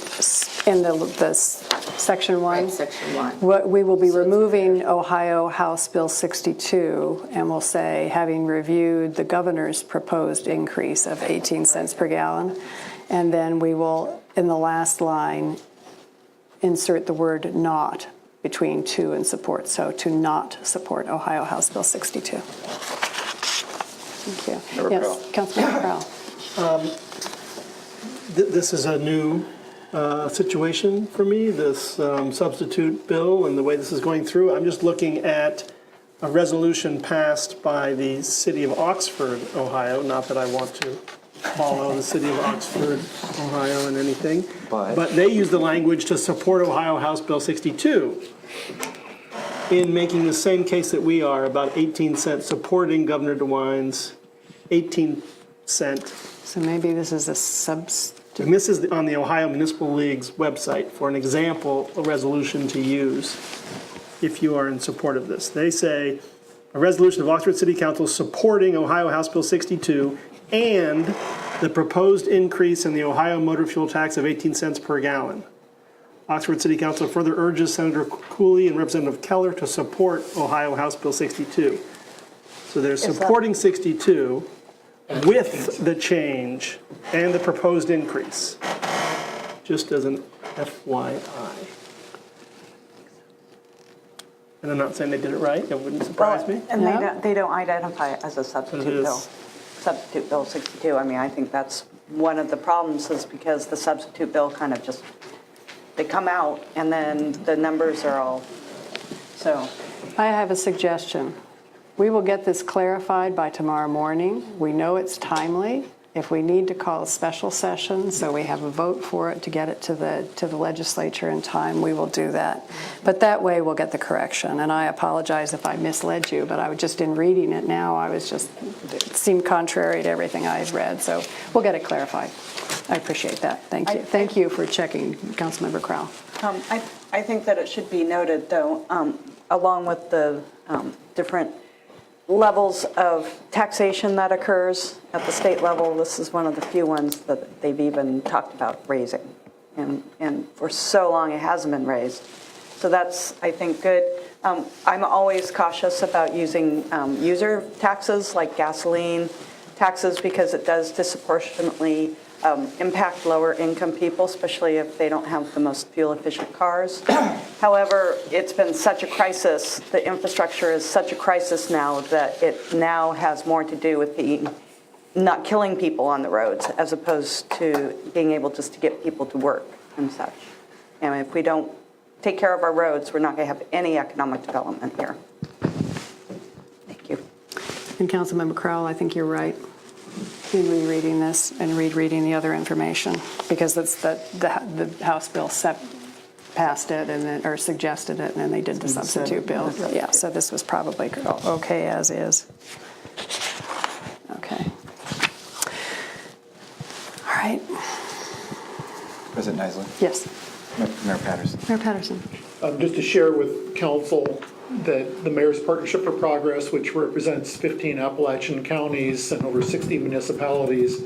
Section 1. Right, Section 1. What we will be So it's removing Ohio House Bill 62, and we'll say, having reviewed the governor's proposed increase of 18 cents per gallon, and then we will, in the last line, insert the word not between to and support. So to not support Ohio House Bill 62. Thank you. Member Yes, Crowell. Councilmember Crowell. This is a new situation for me, this substitute bill and the way this is going through. I'm just looking at a resolution passed by the city of Oxford, Ohio. Not that I want to follow the city of Oxford, Ohio in anything. But they use the language to support Ohio House Bill 62 in making the same case that we are about 18 cents, supporting Governor DeWine's 18 cent. So maybe this is a substitute. And this is on the Ohio Municipal League's website for an example, a resolution to use if you are in support of this. They say, a resolution of Oxford City Council supporting Ohio House Bill 62 and the proposed increase in the Ohio motor fuel tax of 18 cents per gallon. Oxford City Council further urges Senator Cooley and Representative Keller to support Ohio House Bill 62. So they're supporting 62 with the change and the proposed increase, just as an FYI. And I'm not saying they did it right, it wouldn't surprise me. And Yeah. they don't identify it as a substitute It is. bill. Substitute Bill 62, I mean, I think that's one of the problems is because the substitute bill kind of just, they come out and then the numbers are all, so. I have a suggestion. We will get this clarified by tomorrow morning. We know it's timely. If we need to call a special session, so we have a vote for it to get it to the legislature in time, we will do that. But that way we'll get the correction. And I apologize if I misled you, but I was just in reading it now, it seemed contrary to everything I had read. So we'll get it clarified. I appreciate that. Thank you. Thank you for checking, Councilmember Crowell. I think that it should be noted, though, along with the different levels of taxation that occurs at the state level, this is one of the few ones that they've even talked about raising. And for so long, it hasn't been raised. So that's, I think, good. I'm always cautious about using user taxes like gasoline taxes because it does disproportionately impact lower income people, especially if they don't have the most fuel efficient cars. However, it's been such a crisis, the infrastructure is such a crisis now that it now has more to do with not killing people on the roads as opposed to being able just to get people to work and such. And if we don't take care of our roads, we're not going to have any economic development here. Thank you. And Councilmember Crowell, I think you're right in rereading this and rereading the other information, because it's the House bill passed it and then, or suggested it, and then they did the substitute bill. Yeah, so this was probably okay as is. Okay. All right. President Nisley? Yes. Mayor Patterson? Mayor Patterson. Just to share with council that the Mayor's Partnership for Progress, which represents 15 Appalachian counties and over 60 municipalities,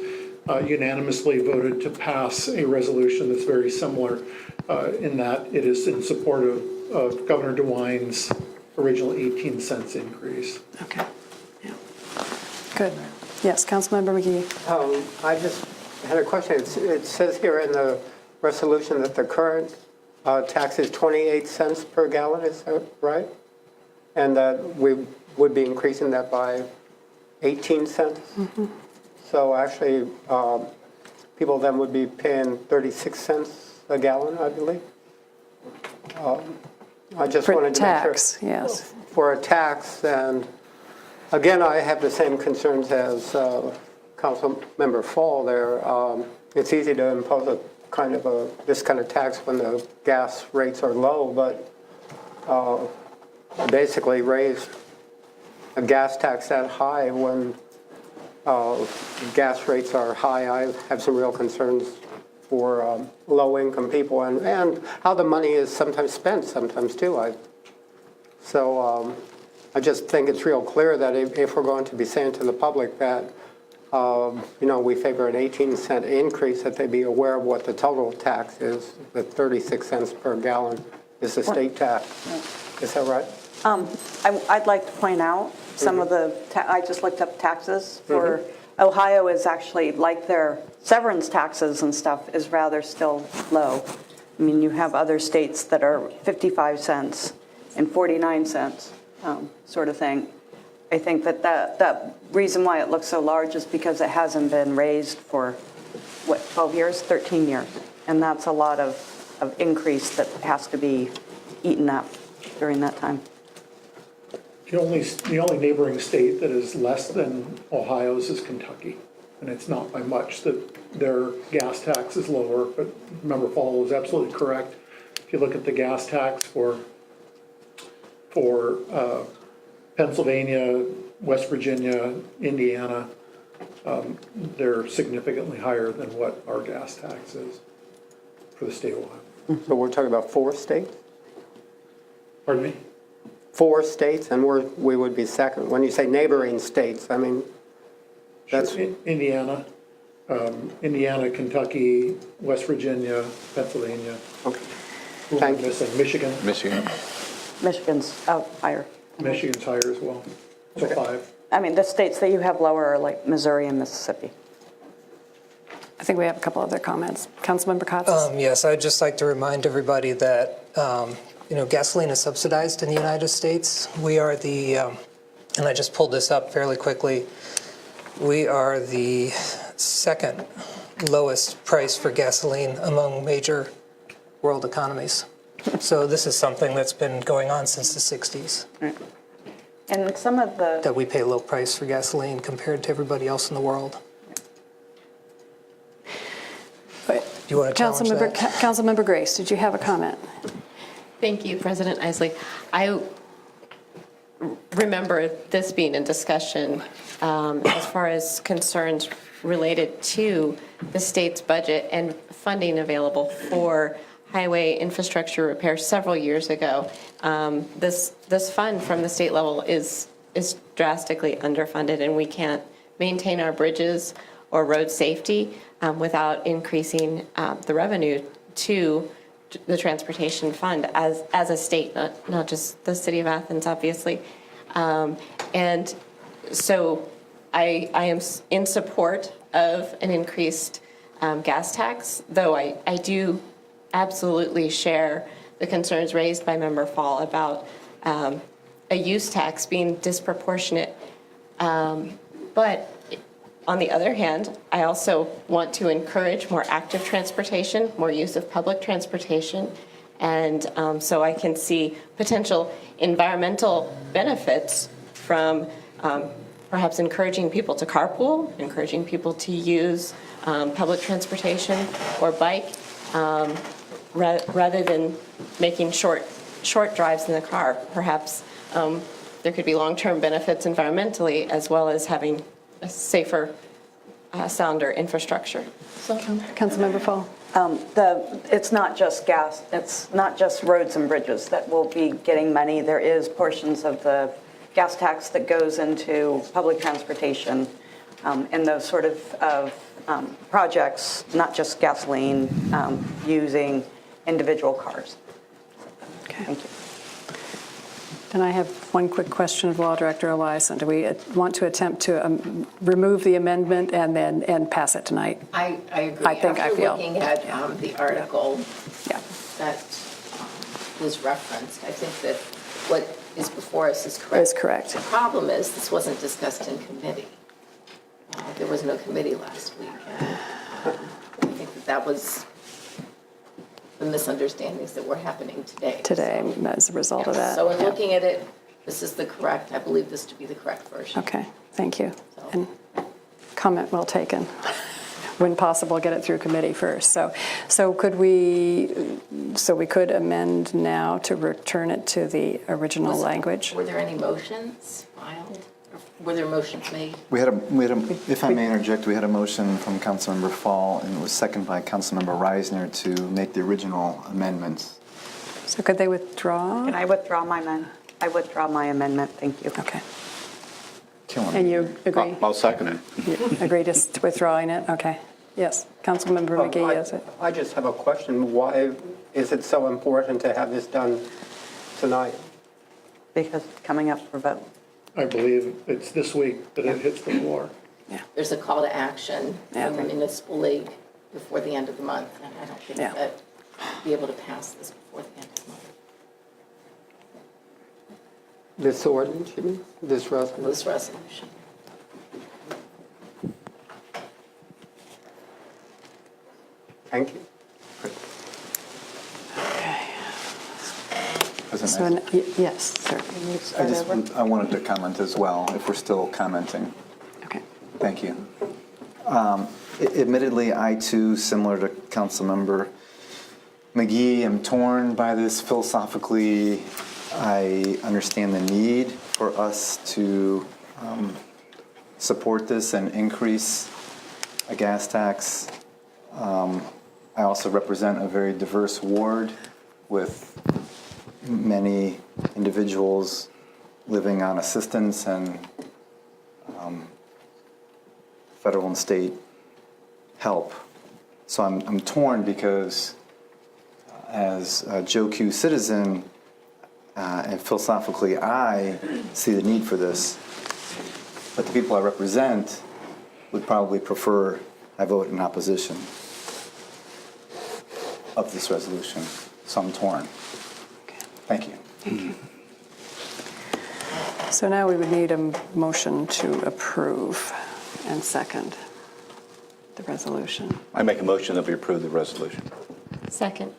unanimously voted to pass a resolution that's very similar in that it is in support of Governor DeWine's original 18 cents increase. Okay. Yeah. Good. Yes, Councilmember McGee. I just had a question. It says here in the resolution that the current tax is 28 cents per gallon, is that right? And that we would be increasing that by 18 cents? Mm-hmm. So actually, people then would be paying 36 cents a gallon, I believe. I just wanted to make sure. For tax, yes. For a tax, and again, I have the same concerns as Councilmember Fall there. It's easy to impose this kind of tax when the gas rates are low, but basically raise a gas tax that high when gas rates are high. I have some real concerns for low-income people and how the money is sometimes spent, sometimes too. So I just think it's real clear that if we're going to be saying to the public that we favor an 18-cent increase, that they be aware of what the total tax is, the 36 cents per gallon is the state tax. Is that right? I'd like to point out some of the, I just looked up taxes for, Ohio is actually, like their severance taxes and stuff, is rather still low. I mean, you have other states that are 55 cents and 49 cents, sort of thing. I think that reason why it looks so large is because it hasn't been raised for, 12 years, 13 years. And that's a lot of increase that has to be eaten up during that time. The only neighboring state that is less than Ohio's is Kentucky, and it's not by much that their gas tax is lower, but Member Fall is absolutely correct. If you look at the gas tax for Pennsylvania, West Virginia, Indiana, they're significantly higher than what our gas tax is for the state of Ohio. So we're talking about 4 states? Pardon me? 4 states, and we would be second. When you say neighboring states, I mean, that's... Sure. Indiana, Kentucky, West Virginia, Pennsylvania. Okay. Who am I missing? Michigan. Michigan's higher. Michigan's higher as well. So 5. I mean, the states that you have lower are like Missouri and Mississippi. I think we have a couple other comments. Councilmember Katsas? Yes, I'd just like to remind everybody that, gasoline is subsidized in the United States. We are the, and I just pulled this up fairly quickly, we are the second lowest price for gasoline among major world economies. So this is something that's been going on since the 60s. And some of the... That we pay low price for gasoline compared to everybody else in the world. Do you want to challenge that? Councilmember Grace, did you have a comment? Thank you, President Isley. I remember this being a discussion as far as concerns related to the state's budget and funding available for highway infrastructure repairs several years ago. This fund from the state level is drastically underfunded, and we can't maintain our bridges or road safety without increasing the revenue to the transportation fund as a state, not just the city of Athens, obviously. And so I am in support of an increased gas tax, though I do absolutely share the concerns raised by Member Fall about a use tax being disproportionate. But on the other hand, I also want to encourage more active transportation, more use of public transportation, and so I can see potential environmental benefits from perhaps encouraging people to carpool, encouraging people to use public transportation or bike, rather than making short drives in the car. Perhaps there could be long-term benefits environmentally, as well as having a safer, sounder infrastructure. So, Councilmember Fall? It's not just gas, it's not just roads and bridges that will be getting money. There is portions of the gas tax that goes into public transportation and those sort of projects, not just gasoline, using individual cars. Okay. Thank you. And I have one quick question of Law Director Eliason. Do we want to attempt to remove the amendment and pass it tonight? I agree. I feel. Looking at the article Yeah. that was referenced, I think that what is before us is correct. Is correct. The problem is this wasn't discussed in committee. There was no committee last week. And I think that was the misunderstandings that were happening today. Today, as a result of that. So in Yeah. looking at it, I believe this to be the correct version. Okay, thank you. And comment well taken. When possible, get it through committee first. So we could amend now to return it to the original language? Were there any motions filed? Or were there motions made? We had a, if I may interject, we had a motion from Councilmember Fall, and it was seconded by Councilmember Reisner to make the original amendments. So could they withdraw? Can I withdraw my amendment? I withdraw my amendment, thank you. Okay. killing And me. you agree? I'll second it. You agree to withdrawing it? Okay. Yes. Councilmember McGee, yes. I just have a question. Why is it so important to have this done tonight? Because it's coming up for vote. I believe it's this week that it hits the floor. There's a call to action Yeah. from the municipal league before the end of the month, and I don't think Yeah. that we'll be able to pass this before the end of the month. This ordinance, you mean? This resolution? This resolution. Thank you. President So, yes, sir. I wanted to comment as well, if we're still commenting. Okay. Thank you. Admittedly, I too, similar to Councilmember McGee, am torn by this philosophically. I understand the need for us to support this and increase a gas tax. I also represent a very diverse ward with many individuals living on assistance and federal and state help. So I'm torn because as a Joe Q citizen, and philosophically I see the need for this, but the people I represent would probably prefer I vote in opposition of this resolution. So I'm torn. Thank you. So now we would need a motion to approve and second the resolution. I make a motion that we approve the resolution. Second.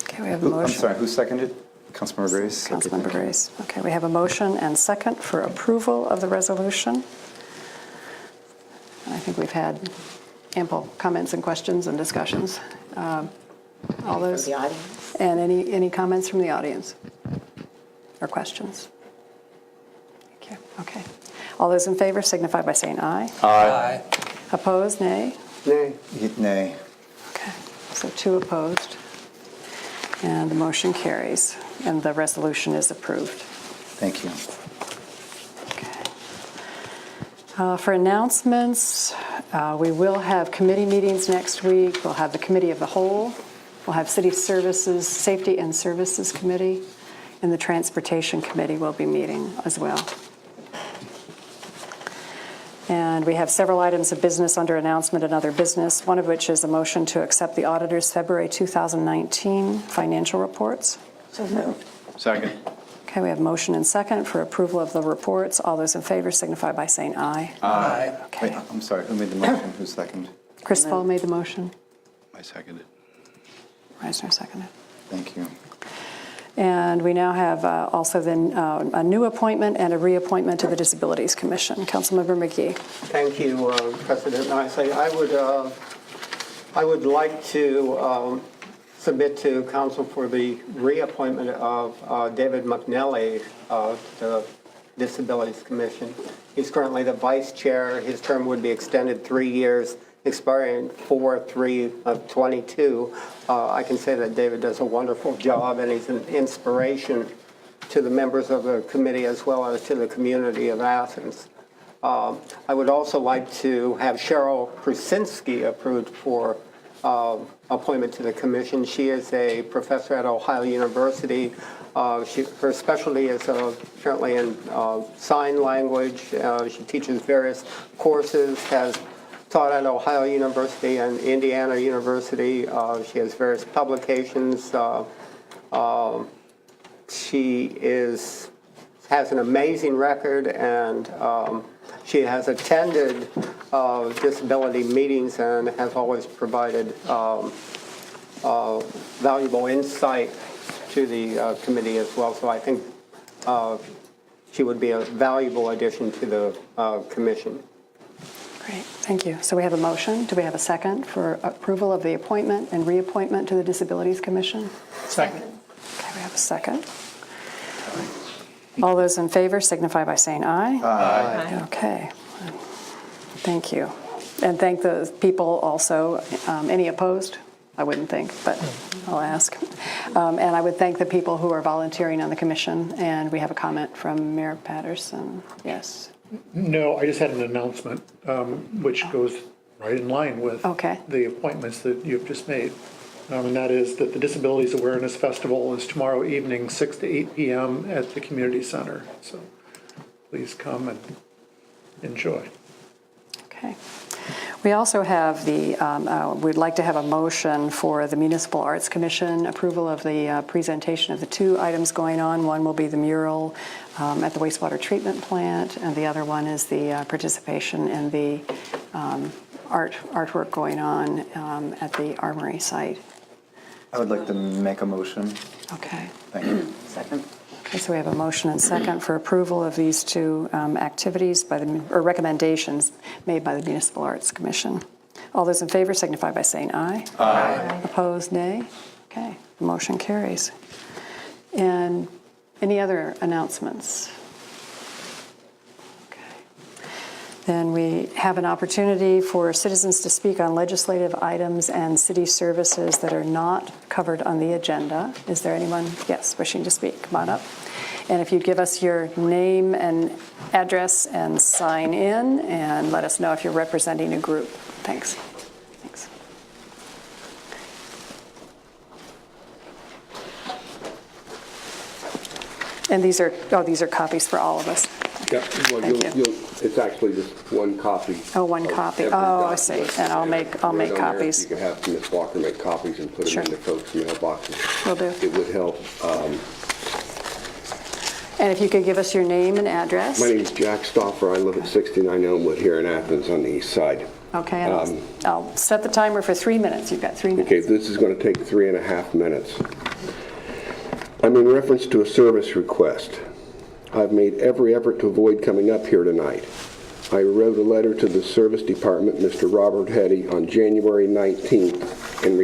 Okay, we have a I'm motion. sorry, who seconded? Councilmember Grace? Okay, Councilmember thank you. Grace. Okay, we have a motion and second for approval of the resolution. I think we've had ample comments and questions and discussions. All those, The audience. and any comments from the audience or questions? Thank you. Okay. All those in favor signify by saying aye. Aye. Opposed, nay? Nay. Nay. Okay, so 2 opposed. And the motion carries, and the resolution is approved. Thank you. For announcements, we will have committee meetings next week. We'll have the Committee of the Whole. We'll have City Services, Safety and Services Committee, and the Transportation Committee will be meeting as well. And we have several items of business under announcement and other business, one of which is a motion to accept the auditor's February 2019 financial reports. So moved. Second. Okay, we have motion and second for approval of the reports. All those in favor signify by saying aye. Aye. Wait, Okay. I'm sorry, who made the motion? Who seconded? Chris Paul made the motion. I second it. Reisner seconded. Thank you. And we now have also then a new appointment and a reappointment to the Disabilities Commission. Councilmember McGee. Thank you, President Nicely. I would like to submit to council for the reappointment of David McNally to the Disabilities Commission. He's currently the vice chair. His term would be extended 3 years, expiring 4/3/22. I can say that David does a wonderful job, and he's an inspiration to the members of the committee as well as to the community of Athens. I would also like to have Cheryl Prusinski approved for appointment to the commission. She is a professor at Ohio University. Her specialty is apparently in sign language. She teaches various courses, has taught at Ohio University and Indiana University. She has various publications. She has an amazing record, and she has attended disability meetings and has always provided valuable insight to the committee as well. So I think she would be a valuable addition to the commission. Great, thank you. So we have a motion. Do we have a second for approval of the appointment and reappointment to the Disabilities Commission? Second. Okay, we have a second. All those in favor signify by saying aye. Aye. Okay, thank you. And thank the people also. Any opposed? I wouldn't think, but I'll ask. And I would thank the people who are volunteering on the commission. And we have a comment from Mayor Patterson. Yes. No, I just had an announcement, which goes right in line with Okay. the appointments that you've just made. And that is that the Disabilities Awareness Festival is tomorrow evening, 6 to 8 p.m. at the community center. So please come and enjoy. Okay. We also have we'd like to have a motion for the Municipal Arts Commission approval of the presentation of the two items going on. One will be the mural at the wastewater treatment plant, and the other one is the participation in the artwork going on at the Armory site. I would like to make a motion. Okay. Thank you. Second. Okay, so we have a motion and second for approval of these two activities or recommendations made by the Municipal Arts Commission. All those in favor signify by saying aye. Aye. Opposed, nay. Okay, the motion carries. And any other announcements? Okay. Then we have an opportunity for citizens to speak on legislative items and city services that are not covered on the agenda. Is there anyone, yes, wishing to speak? Come on up. And if you'd give us your name and address and sign in, and let us know if you're representing a group. Thanks. Thanks. And these are copies for all of us. Yeah, well, Thank you. it's actually just one copy. Oh, one of copy. every Oh, I see. document. And I'll make Right on there, copies. You can have Ms. Walker make copies and put Sure. them in the folks' mailboxes. Will do. It would help. And if you could give us your name and address. My name is Jack Stauffer. I live at 69 Elmwood here in Athens on the east side. Okay, and I'll set the timer for 3 minutes. You've got 3 minutes. Okay, this is going to take 3.5 minutes. I'm in reference to a service request. I've made every effort to avoid coming up here tonight. I wrote a letter to the Service Department, Mr. Robert Hetty, on January 19th and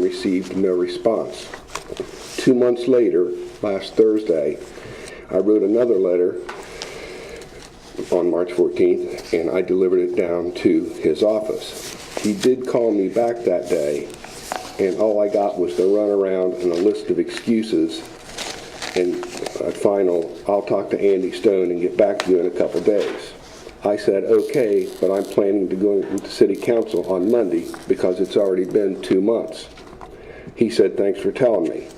received no response. 2 months later, last Thursday, I wrote another letter on March 14th, and I delivered it down to his office. He did call me back that day, and all I got was the runaround and a list of excuses, and a final, I'll talk to Andy Stone and get back to you in a couple days. I said, okay, but I'm planning to go into City Council on Monday because it's already been 2 months. He said, thanks for telling me.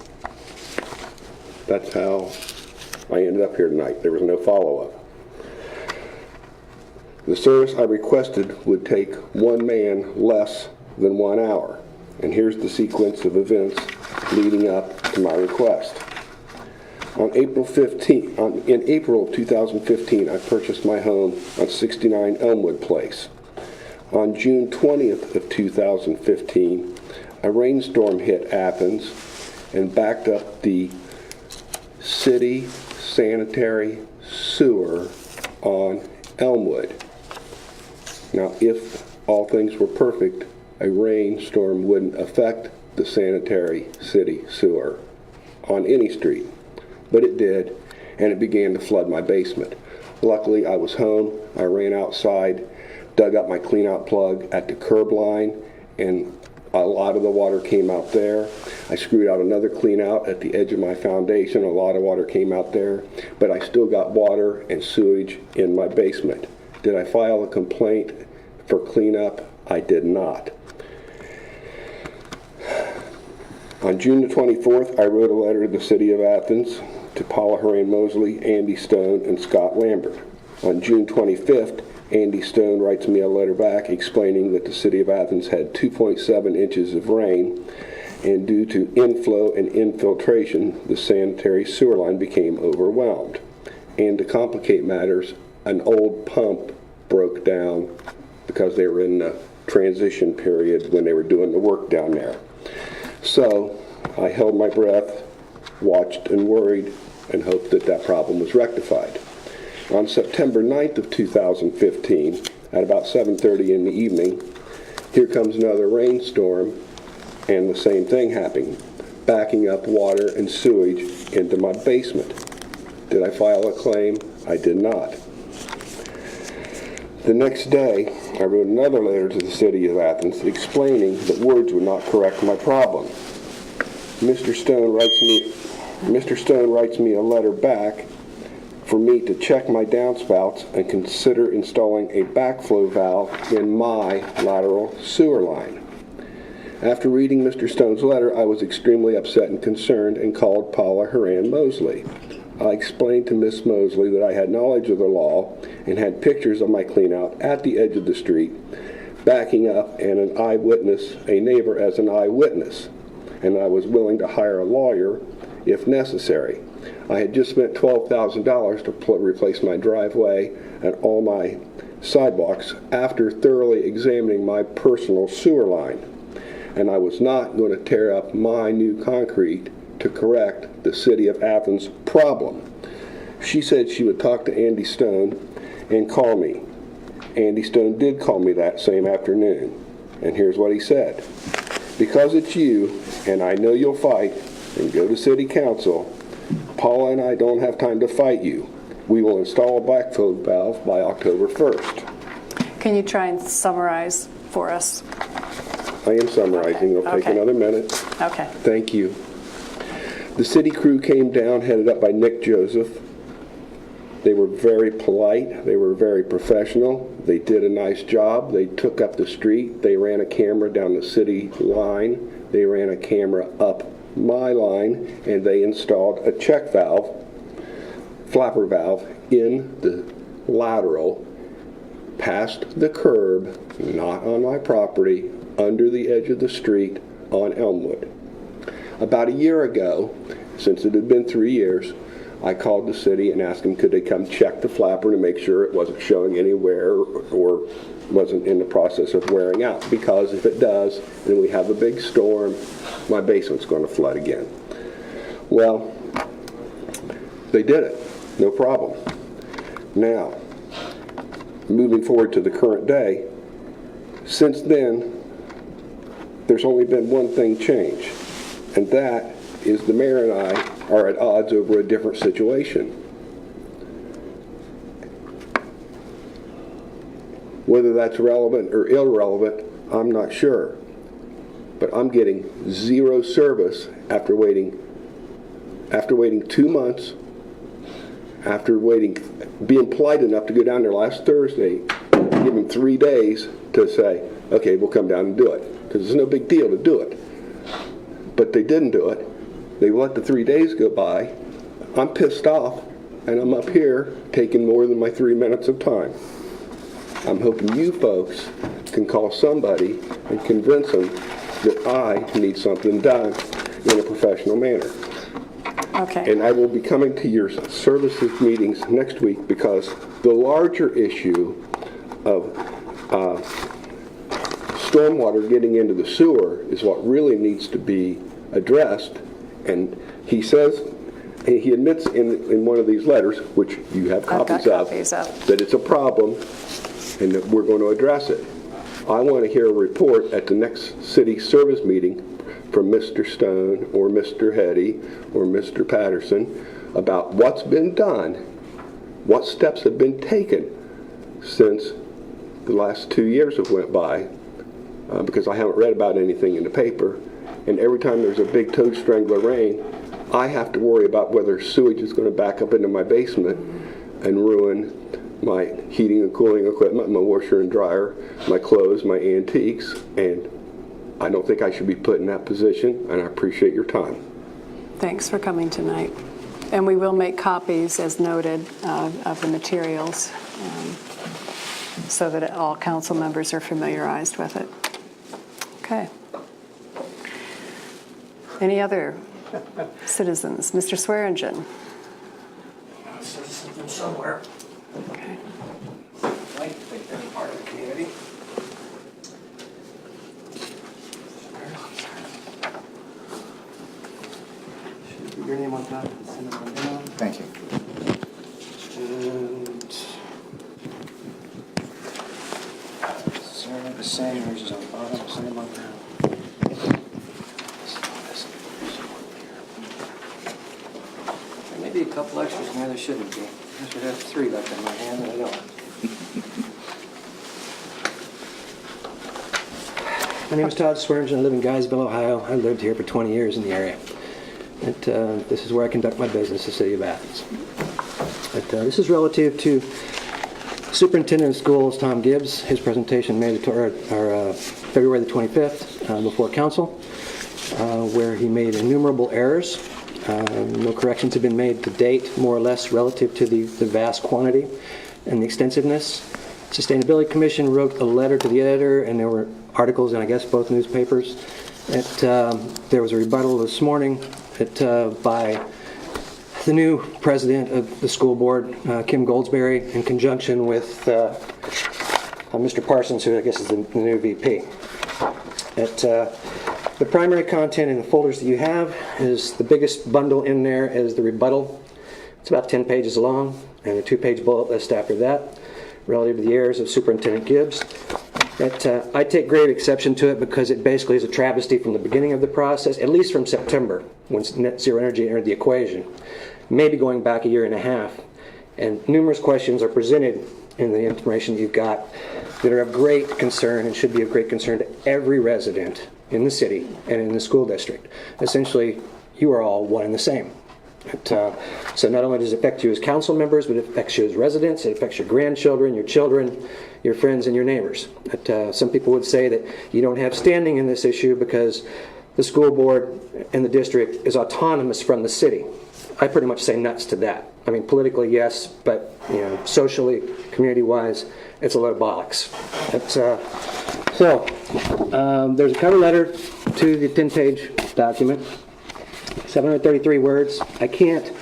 That's how I ended up here tonight. There was no follow-up. The service I requested would take one man less than 1 hour. And here's the sequence of events leading up to my request. In April of 2015, I purchased my home on 69 Elmwood Place. On June 20th of 2015, a rainstorm hit Athens and backed up the city sanitary sewer on Elmwood. Now, if all things were perfect, a rainstorm wouldn't affect the sanitary city sewer on any street. But it did, and it began to flood my basement. Luckily, I was home. I ran outside, dug up my cleanout plug at the curb line, and a lot of the water came out there. I screwed out another cleanout at the edge of my foundation. A lot of water came out there, but I still got water and sewage in my basement. Did I file a complaint for cleanup? I did not. On June the 24th, I wrote a letter to the City of Athens, to Paula Horain Mosley, Andy Stone, and Scott Lambert. On June 25th, Andy Stone writes me a letter back explaining that the City of Athens had 2.7 inches of rain, and due to inflow and infiltration, the sanitary sewer line became overwhelmed. And to complicate matters, an old pump broke down because they were in the transition period when they were doing the work down there. So I held my breath, watched and worried, and hoped that that problem was rectified. On September 9th of 2015, at about 7:30 in the evening, here comes another rainstorm, and the same thing happened, backing up water and sewage into my basement. Did I file a claim? I did not. The next day, I wrote another letter to the City of Athens explaining that words would not correct my problem. Mr. Stone writes me a letter back for me to check my downspouts and consider installing a backflow valve in my lateral sewer line. After reading Mr. Stone's letter, I was extremely upset and concerned and called Paula Horan Mosley. I explained to Miss Mosley that I had knowledge of the law and had pictures of my cleanout at the edge of the street, backing up, and an eyewitness, a neighbor as an eyewitness, and I was willing to hire a lawyer if necessary. I had just spent $12,000 to replace my driveway and all my sidewalks after thoroughly examining my personal sewer line, and I was not going to tear up my new concrete to correct the City of Athens problem. She said she would talk to Andy Stone and call me. Andy Stone did call me that same afternoon, and here's what he said. Because it's you, and I know you'll fight and go to City Council, Paula and I don't have time to fight you. We will install a backflow valve by October 1st. Can you try and summarize for us? I am summarizing. It'll take Okay. another minute. Okay. Thank you. The city crew came down, headed up by Nick Joseph. They were very polite. They were very professional. They did a nice job. They took up the street. They ran a camera down the city line. They ran a camera up my line, and they installed a check valve, flapper valve, in the lateral past the curb, not on my property, under the edge of the street on Elmwood. About a year ago, since it had been 3 years, I called the city and asked them could they come check the flapper to make sure it wasn't showing anywhere or wasn't in the process of wearing out, because if it does, then we have a big storm, my basement's going to flood again. Well, they did it, no problem. Now, moving forward to the current day, since then, there's only been one thing change, and that is the mayor and I are at odds over a different situation. Whether that's relevant or irrelevant, I'm not sure. But I'm getting zero service after waiting 2 months, after being polite enough to go down there last Thursday, give them 3 days to say, okay, we'll come down and do it, because it's no big deal to do it. But they didn't do it. They let the 3 days go by. I'm pissed off, and I'm up here taking more than my 3 minutes of time. I'm hoping you folks can call somebody and convince them that I need something done in a professional manner. Okay. And I will be coming to your services meetings next week, because the larger issue of stormwater getting into the sewer is what really needs to be addressed. And he says, he admits in one of these letters, which you have copies of, that it's a problem and that we're going to address it. I want to hear a report at the next city service meeting from Mr. Stone or Mr. Hetty or Mr. Patterson about what's been done, what steps have been taken since the last 2 years have went by, because I haven't read about anything in the paper. And every time there's a big toad strangler rain, I have to worry about whether sewage is going to back up into my basement and ruin my heating and cooling equipment, my washer and dryer, my clothes, my antiques, and I don't think I should be put in that position, and I appreciate your time. Thanks for coming tonight. And we will make copies, as noted, of the materials so that all council members are familiarized with it. Okay. Any other citizens? Mr. Swearingen. Citizen somewhere. Okay. I think they're part of the community. Should put your name on top and send it on down. Thank you. And Sarah, the same, yours is on the bottom, same on down. There may be a couple extras in there, there shouldn't be. I should have 3 left in my hand, and I don't. My name is Todd Swearingen. I live in Guysville, Ohio. I lived here for 20 years in the area. This is where I conduct my business, the city of Athens. But this is relative to Superintendent of Schools Tom Gibbs. His presentation made February the 25th before council, where he made innumerable errors. No corrections have been made to date, more or less, relative to the vast quantity and the extensiveness. Sustainability Commission wrote a letter to the editor, and there were articles in, I guess, both newspapers. There was a rebuttal this morning by the new president of the school board, Kim Goldsberry, in conjunction with Mr. Parsons, who I guess is the new VP. The primary content in the folders that you have is the biggest bundle in there is the rebuttal. It's about 10 pages long, and a 2-page bullet list after that, relative to the errors of Superintendent Gibbs. I take great exception to it because it basically is a travesty from the beginning of the process, at least from September, when net zero energy entered the equation, maybe going back a year and a half. And numerous questions are presented in the information that you've got that are of great concern and should be of great concern to every resident in the city and in the school district. Essentially, you are all one and the same. So not only does it affect you as council members, but it affects you as residents, it affects your grandchildren, your children, your friends, and your neighbors. Some people would say that you don't have standing in this issue because the school board and the district is autonomous from the city. I pretty much say nuts to that. I mean, politically, yes, but socially, community-wise, it's a lot of bollocks. There's a cover letter to the 10-page document, 733 words. I can't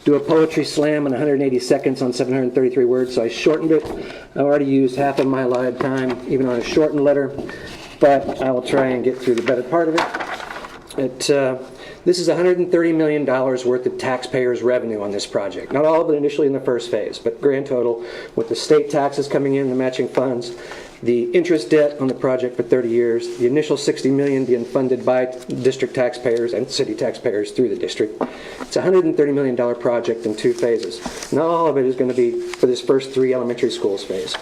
do a poetry slam in 180 seconds on 733 words, so I shortened it. I already used half of my allotted time, even on a shortened letter, but I will try and get through the better part of it. This is $130 million worth of taxpayers' revenue on this project. Not all of it initially in the first phase, but grand total, with the state taxes coming in, the matching funds, the interest debt on the project for 30 years, the initial $60 million being funded by district taxpayers and city taxpayers through the district. It's a $130 million project in 2 phases. Not all of it is going to be for this first 3 elementary schools phase.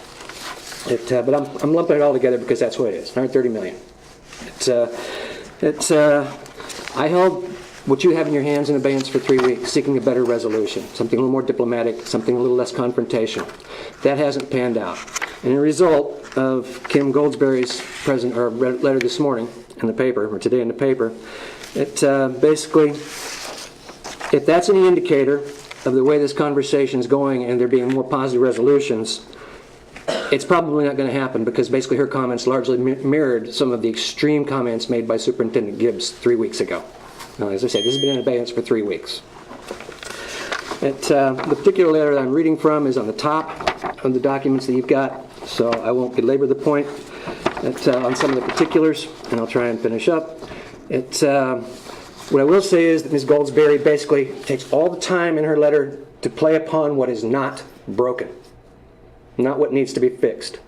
But I'm lumping it all together because that's what it is, $130 million. I held what you have in your hands in abeyance for 3 weeks, seeking a better resolution, something a little more diplomatic, something a little less confrontational. That hasn't panned out. And a result of Kim Goldsberry's letter this morning in the paper, or today in the paper, it basically, if that's any indicator of the way this conversation is going and there being more positive resolutions, it's probably not going to happen because basically her comments largely mirrored some of the extreme comments made by Superintendent Gibbs 3 weeks ago. Now, as I said, this has been in abeyance for 3 weeks. The particular letter that I'm reading from is on the top of the documents that you've got, so I won't belabor the point on some of the particulars, and I'll try and finish up. What I will say is that Ms. Goldsberry basically takes all the time in her letter to play upon what is not broken, not what needs to be fixed.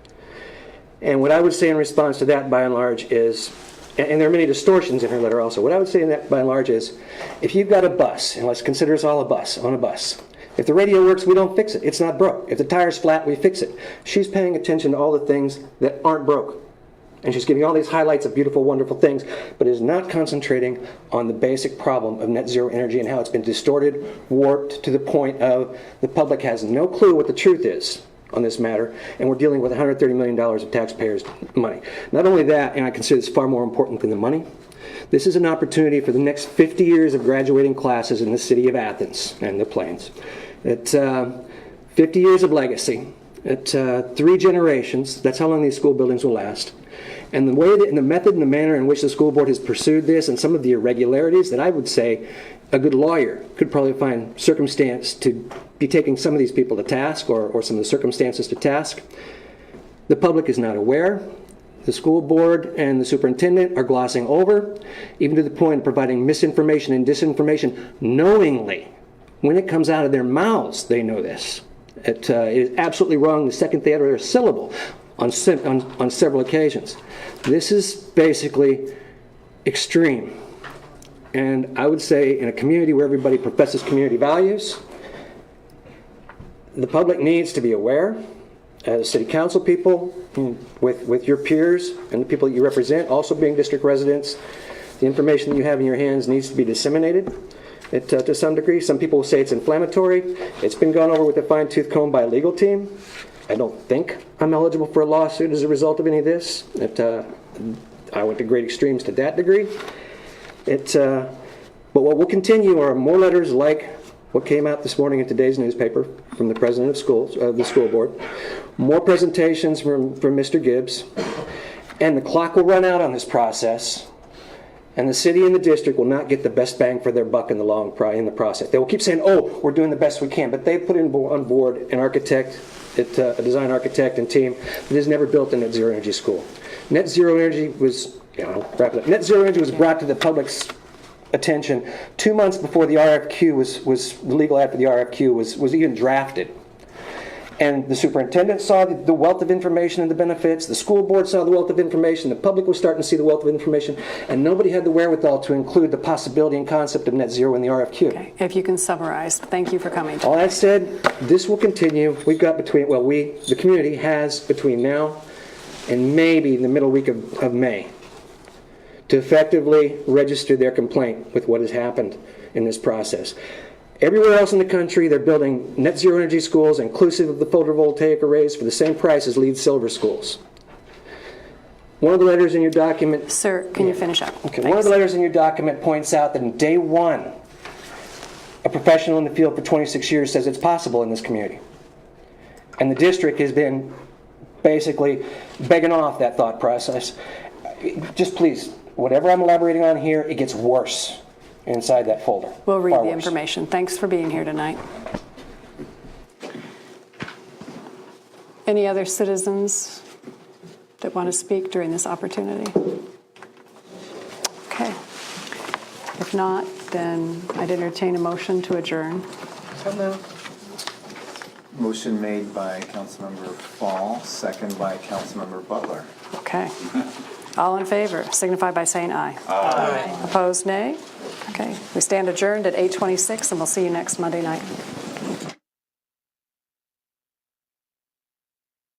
And what I would say in response to that, by and large, is, and there are many distortions in her letter also, what I would say in that, by and large, is, if you've got a bus, and let's consider us all a bus, on a bus, if the radio works, we don't fix it. It's not broke. If the tire's flat, we fix it. She's paying attention to all the things that aren't broke. And she's giving all these highlights of beautiful, wonderful things, but is not concentrating on the basic problem of net zero energy and how it's been distorted, warped, to the point of the public has no clue what the truth is on this matter, and we're dealing with $130 million of taxpayers' money. Not only that, and I consider this far more important than the money, this is an opportunity for the next 50 years of graduating classes in the city of Athens and the Plains. It's 50 years of legacy. It's 3 generations. That's how long these school buildings will last. And the way that, and the method and the manner in which the school board has pursued this, and some of the irregularities that I would say a good lawyer could probably find circumstance to be taking some of these people to task, or some of the circumstances to task. The public is not aware. The school board and the superintendent are glossing over, even to the point of providing misinformation and disinformation knowingly. When it comes out of their mouths, they know this. It is absolutely wrong the second they utter a syllable on several occasions. This is basically extreme. And I would say in a community where everybody professes community values, the public needs to be aware, as city council people, with your peers and the people that you represent, also being district residents, the information that you have in your hands needs to be disseminated. to some degree. Some people will say it's inflammatory. It's been gone over with a fine-tooth comb by a legal team. I don't think I'm eligible for a lawsuit as a result of any of this. I went to great extremes to that degree. But what will continue are more letters like what came out this morning in today's newspaper from the president of the school board, more presentations from Mr. Gibbs, and the clock will run out on this process, and the city and the district will not get the best bang for their buck in the process. They will keep saying, oh, we're doing the best we can, but they put on board an architect, a design architect and team that has never built a net zero energy school. Net zero energy was, Net zero energy was brought to the public's attention 2 months before the RFQ was the legal ad for the RFQ was even drafted. And the superintendent saw the wealth of information and the benefits. The school board saw the wealth of information. The public was starting to see the wealth of information. And nobody had the wherewithal to include the possibility and concept of net zero in the RFQ. Okay. If you can summarize. Thank you for coming. All that said, this will continue. We've got the community has between now and maybe the middle week of May to effectively register their complaint with what has happened in this process. Everywhere else in the country, they're building net zero energy schools inclusive of the photovoltaic arrays for the same price as LEED Silver schools. One of the letters in your document... Sir, can you finish up? Okay. One of the letters in your document points out that in day one, a professional in the field for 26 years says it's possible in this community. And the district has been basically begging off that thought process. Just please, whatever I'm elaborating on here, it gets worse inside that folder. We'll read Far the worse. information. Thanks for being here tonight. Any other citizens that want to speak during this opportunity? Okay. If not, then I'd entertain a motion to adjourn. Motion made by Councilmember Fall, second by Councilmember Butler. Okay. All in favor, signify by saying aye. Aye. Opposed, nay? Okay. We stand adjourned at 8:26, and we'll see you next Monday night.